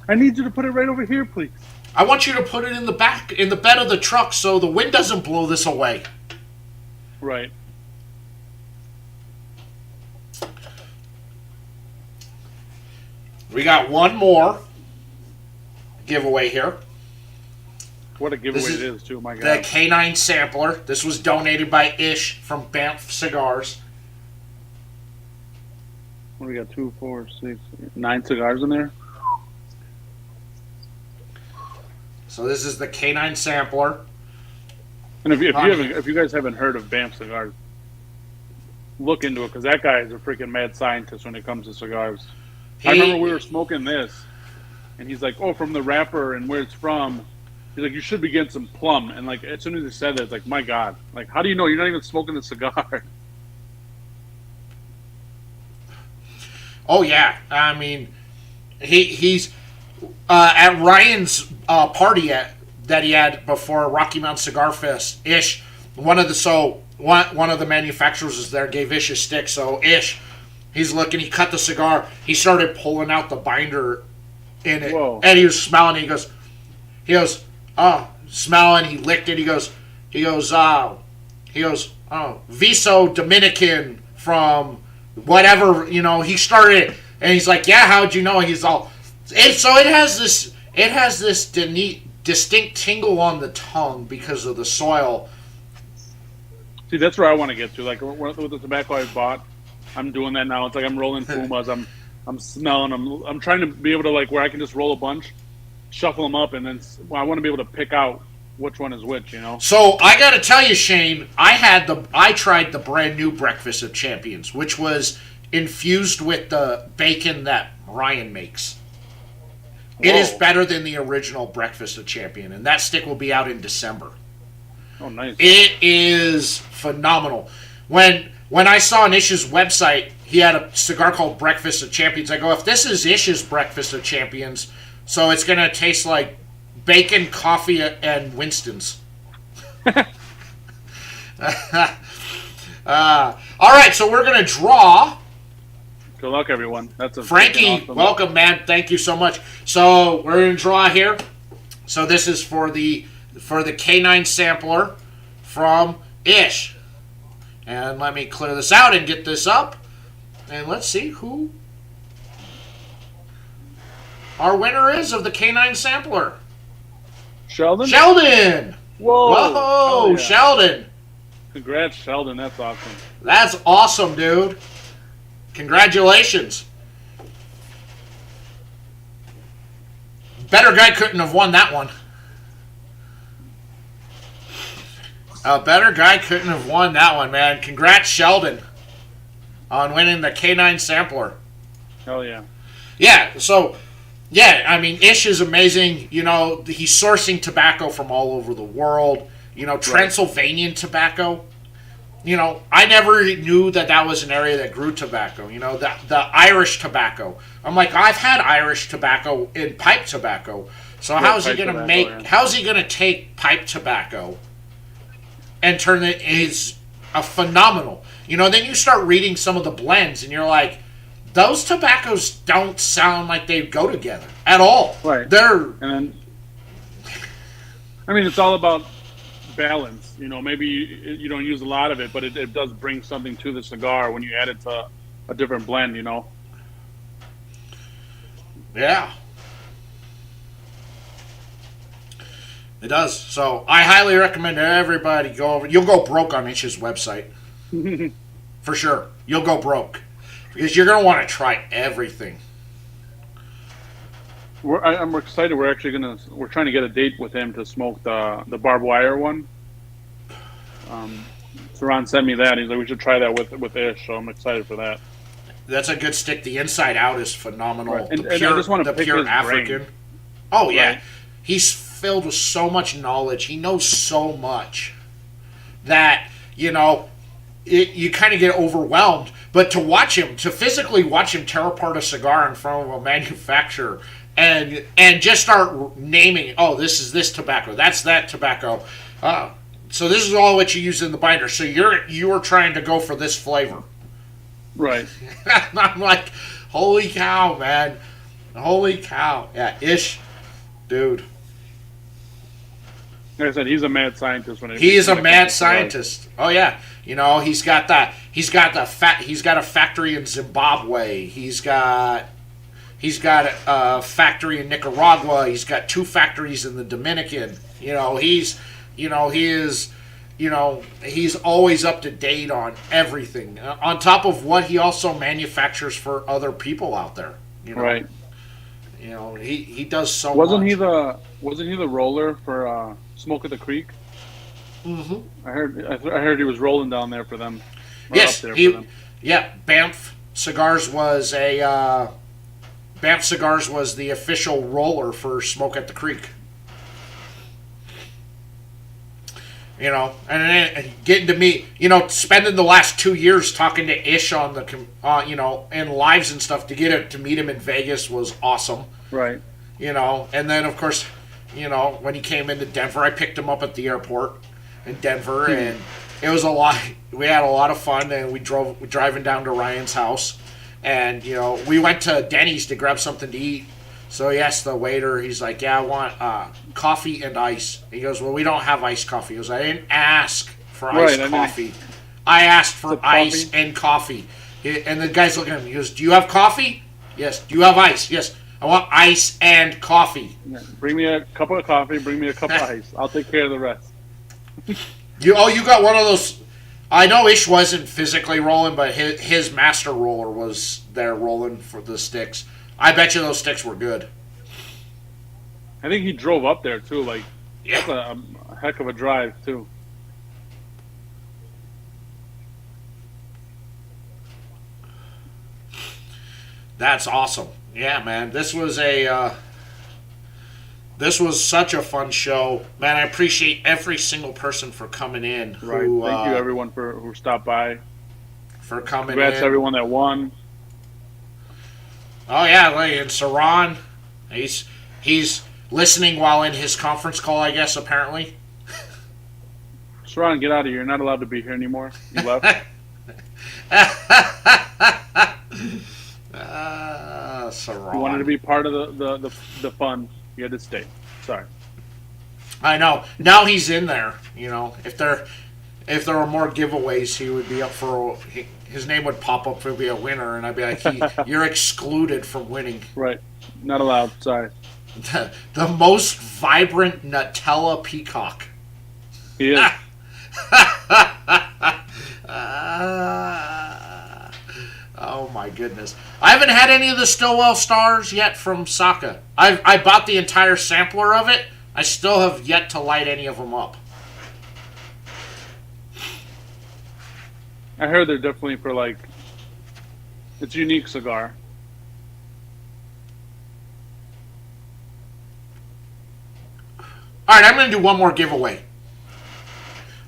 I need you to put it right over here, please. I want you to put it in the bed of the truck, so the wind doesn't blow this away." Right. We got one more giveaway here. What a giveaway it is, too, my God. The K9 Sampler. This was donated by Ish from Banff Cigars. What do we got? 2, 4, 6, 9 cigars in there? So this is the K9 Sampler. And if you guys haven't heard of Banff Cigars, look into it, because that guy is a freaking mad scientist when it comes to cigars. I remember we were smoking this, and he's like, "Oh, from the wrapper and where it's from." He's like, "You should be getting some plum." And like, as soon as he said that, it's like, my God, like, how do you know? You're not even smoking the cigar. Oh yeah, I mean, he's at Ryan's party that he had before Rocky Mountain Cigar Fest. Ish, one of the manufacturers was there, gave Ish a stick. So Ish, he's looking. He cut the cigar. He started pulling out the binder in it, and he was smelling. He goes, oh, smelling. He licked it. He goes, oh, Viso Dominican from whatever. He started it, and he's like, yeah, how'd you know? He's all, it has this distinct tingle on the tongue because of the soil. See, that's where I want to get to. Like with the tobacco I bought, I'm doing that now. It's like I'm rolling Pumas. I'm smelling them. I'm trying to be able to, like, where I can just roll a bunch, shuffle them up, and then I want to be able to pick out which one is which. So I got to tell you, Shane, I tried the brand new Breakfast of Champions, which was infused with the bacon that Ryan makes. It is better than the original Breakfast of Champion, and that stick will be out in December. Oh, nice! It is phenomenal. When I saw on Ish's website, he had a cigar called Breakfast of Champions. I go, if this is Ish's Breakfast of Champions, so it's going to taste like bacon, coffee, and Winston's. All right, so we're going to draw. Good luck, everyone. That's Frankie, awesome. Welcome, man. Thank you so much. So we're going to draw here. So this is for the K9 Sampler from Ish. And let me clear this out and get this up. And let's see who our winner is of the K9 Sampler. Sheldon? Whoa, yeah. Sheldon. Congrats, Sheldon. That's awesome. That's awesome, dude. Congratulations. Better guy couldn't have won that one. A better guy couldn't have won that one, man. Congrats, Sheldon, on winning the K9 Sampler. Hell yeah. Yeah, so Yeah, I mean, Ish is amazing. You know, he's sourcing tobacco from all over the world. You know, Transylvanian tobacco. You know, I never knew that was an area that grew tobacco. You know, the Irish tobacco. I'm like, I've had Irish tobacco in pipe tobacco. So how's he gonna make? Yeah. How's he gonna take pipe tobacco and turn it is a phenomenal? You know, then you start reading some of the blends, and you're like, those tobaccos don't sound like they go together at all. Right. And then, I mean, it's all about balance. You know, maybe you don't use a lot of it, but it does bring something to the cigar when you add it to a different blend. You know. Yeah. It does. So I highly recommend everybody go over. You'll go broke on Ish's website. For sure. You'll go broke. Because you're going to want to try everything. I'm excited. We're trying to get a date with him to smoke the barbed wire one. Suran sent me that. He's like, we should try that with Ish. So I'm excited for that. That's a good stick. The inside out is phenomenal. Right. And I just want to pick his African. brain. Oh yeah, right. He's filled with so much knowledge. He knows so much that you know you kind of get overwhelmed. But to physically watch him tear apart a cigar in front of a manufacturer and just start naming, oh, this is this tobacco, that's that tobacco. So this is all what you use in the binder. So you're trying to go for this flavor. Right. I'm like, holy cow, man. Holy cow. Yeah, Ish, dude. Like I said, he's a mad scientist. He is a mad scientist. Oh yeah, you know he's got a factory in Zimbabwe. He's got a factory in Nicaragua. He's got 2 factories in the Dominican. He's always up to date on everything. On top of what he also manufactures for other people out there. Right. He does so Wasn't much. Wasn't he the roller for Smoke at the Creek? Mm-hmm. I heard he was rolling down there for them. Yes, up there for them. Yeah. Banff Cigars was the official roller for Smoke at the Creek. And getting to meet, spending the last 2 years talking to Ish on the, in lives and stuff to meet him in Vegas was awesome. Right. And then of course, when he came into Denver, I picked him up at the airport in Denver, and it was a lot. We had a lot of fun, and we're driving down to Ryan's house, and we went to Denny's to grab something to eat. So he asked the waiter, he's like, yeah, I want coffee and ice. He goes, well, we don't have iced coffee. He goes, I didn't ask for iced coffee. I asked for ice and coffee. And the guy's looking at him. He goes, do you have coffee? Yes. Do you have ice? Yes. I want ice and coffee. Yeah. Bring me a cup of coffee. Bring me a cup of ice. I'll take care of the rest. You got one of those. I know Ish wasn't physically rolling, but his master roller was there rolling for the sticks. I bet you those sticks were good. I think he drove up there too. Like, yeah. That's a heck of a drive too. That's awesome. Yeah, man. This was such a fun show, man. I appreciate every single person for coming in. Right. Thank you, everyone who stopped by. For coming in. Congrats to everyone that won. Oh yeah, and Suran, he's listening while in his conference call, I guess. Apparently. Suran, get out of here! You're not allowed to be here anymore. You left. Suran. You wanted to be part of the fun. You had to stay. Sorry. I know. Now he's in there. If there were more giveaways, he would be up for. His name would pop up to be a winner, and I'd be like, "You're excluded from winning." Right. Not allowed. Sorry. The most vibrant Nutella peacock. He is. Oh my goodness! I haven't had any of the Stillwell stars yet from Saka. I bought the entire sampler of it. I still have yet to light any of them up. I heard they're definitely for it's a unique cigar. All right, I'm going to do one more giveaway.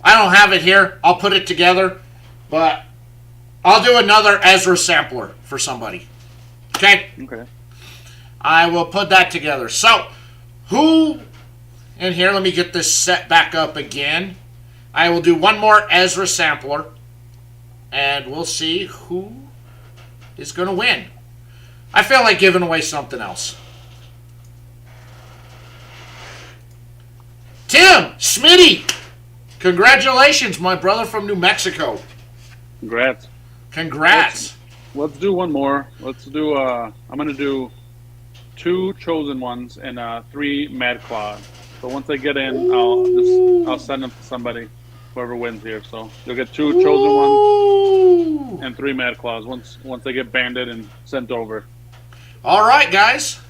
I don't have it here. I'll put it together. But I'll do another Ezra sampler for somebody. Okay? Okay. I will put that together. So, who... And here, let me get this set back up again. I will do one more Ezra sampler. And we'll see who is going to win. I feel like giving away something else. Tim, Smitty, congratulations, my brother from New Mexico. Congrats. Let's do one more. Let's do, I'm going to do 2 chosen ones and 3 Madclaw. So once they get in, I'll send them to somebody, whoever wins here. So you'll get 2 chosen ones and 3 Madclaws once they get banded and sent over. All right, guys.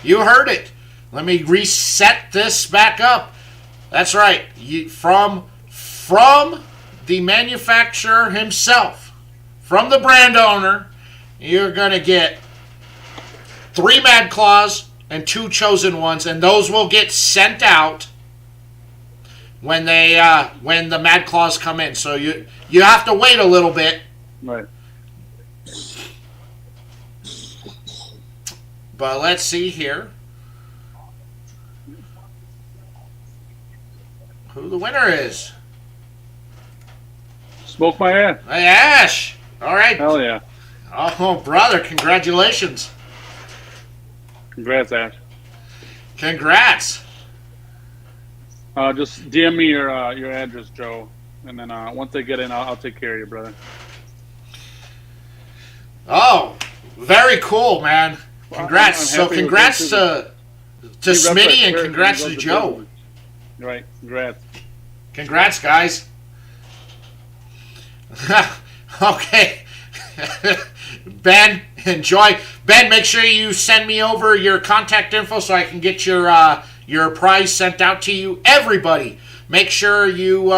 You heard it. Let me reset this back up. That's right. From the manufacturer himself, from the brand owner, you're going to get 3 Madclaws and 2 chosen ones, and those will get sent out when when the Madclaws come in. So you have to wait a little bit. Right. But let's see here who the winner is. Smoke my ass. Hey, Ash. All right. Hell yeah. Oh, brother, congratulations. Congrats, Ash. Congrats. Just DM me your address, Joe, and then once they get in, I'll take care of you, brother. Oh, very cool, man. Congrats. I'm so congrats to Smitty and congrats to Joe. Right. Congrats. Congrats, guys. Okay. Ben, enjoy. Ben, make sure you send me over your contact info so I can get your prize sent out to you. Everybody, make sure you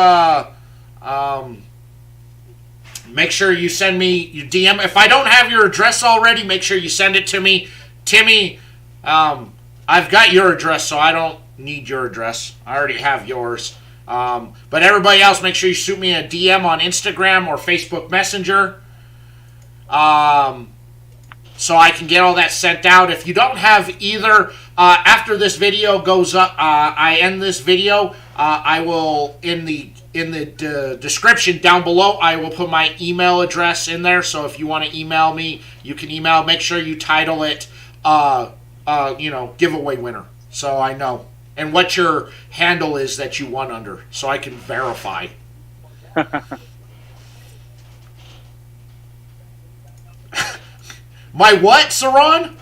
send me your DM. If I don't have your address already, make sure you send it to me. Timmy, I've got your address, so I don't need your address. I already have yours. But everybody else, make sure you shoot me a DM on Instagram or Facebook Messenger. So I can get all that sent out. If you don't have either, after this video goes up, I end this video, I will, in the description down below, I will put my email address in there. So if you want to email me, you can email. Make sure you title it, giveaway winner, so I know. And what your handle is that you won under, so I can verify. My what, Suran?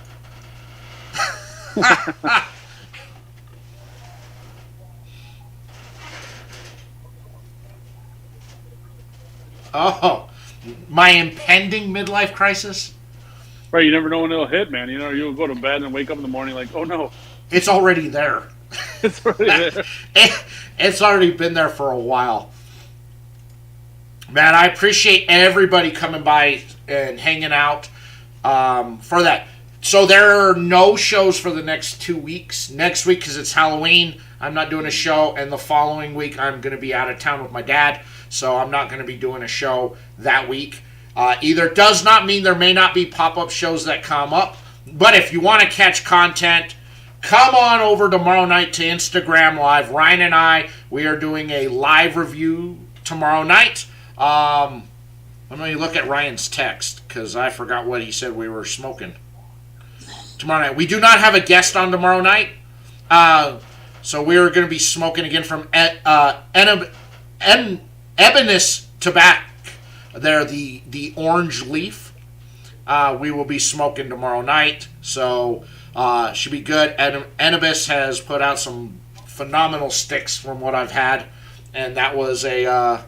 Oh, my impending midlife crisis? Right, you never know when it'll hit, man. You know, you'll go to bed and wake up in the morning like, oh no. It's already there. It's already there. It's already been there for a while. Man, I appreciate everybody coming by and hanging out for that. So there are no shows for the next 2 weeks. Next week, because it's Halloween, I'm not doing a show. And the following week, I'm going to be out of town with my dad. So I'm not going to be doing a show that week. Either does not mean there may not be pop-up shows that come up. But if you want to catch content, come on over tomorrow night to Instagram Live. Ryan and I, we are doing a live review tomorrow night. Let me look at Ryan's text, because I forgot what he said we were smoking. Tomorrow night. We do not have a guest on tomorrow night. So we're going to be smoking again from Ebonus Tobacco. They're the orange leaf. We will be smoking tomorrow night. So should be good. Enibus has put out some phenomenal sticks from what I've had. And that was a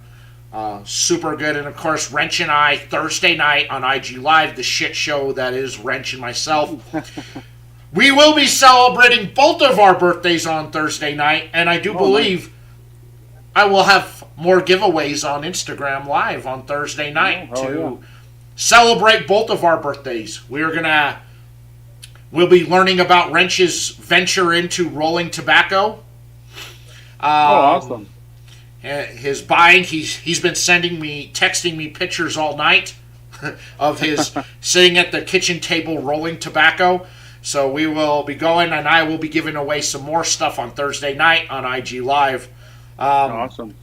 super good. And of course, Wrench and I, Thursday night on IG Live, the shit show that is Wrench and myself. We will be celebrating both of our birthdays on Thursday night. And I do believe I will have more giveaways on Instagram Live on Thursday night to celebrate both of our birthdays. We'll be learning about Wrench's venture into rolling tobacco. Awesome. His buying, he's been texting me pictures all night of his sitting at the kitchen table rolling tobacco. So we will be going, and I will be giving away some more stuff on Thursday night on IG Live. Awesome.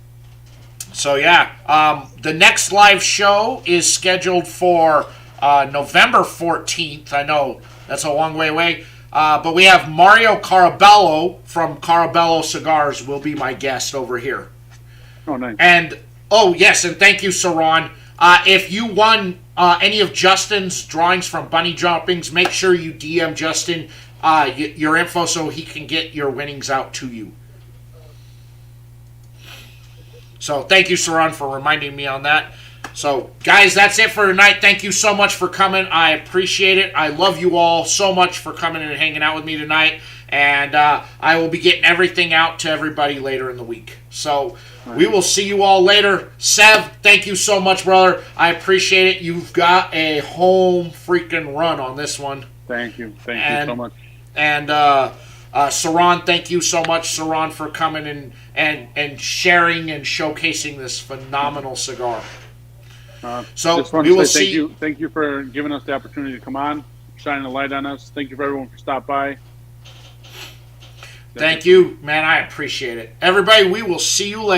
So yeah, the next live show is scheduled for November 14th. I know that's a long way away. But we have Mario Carabello from Carabello Cigars will be my guest over here. Oh, nice. And, yes, and thank you, Suran. If you won any of Justin's drawings from Bunny Droppings, make sure you DM Justin your info so he can get your winnings out to you. So thank you, Suran, for reminding me on that. So, guys, that's it for tonight. Thank you so much for coming. I appreciate it. I love you all so much for coming and hanging out with me tonight. And I will be getting everything out to everybody later in the week. So, we will see you all later. Sev, thank you so much, brother. I appreciate it. You've got a home freaking run on this one. Thank you. Thank you so much. And Suran, thank you so much, Suran, for coming and sharing and showcasing this phenomenal cigar. So we will see. Thank you for giving us the opportunity to come on, shining a light on us. Thank you for everyone for stopping by. Thank you, man. I appreciate it. Everybody, we will see you later.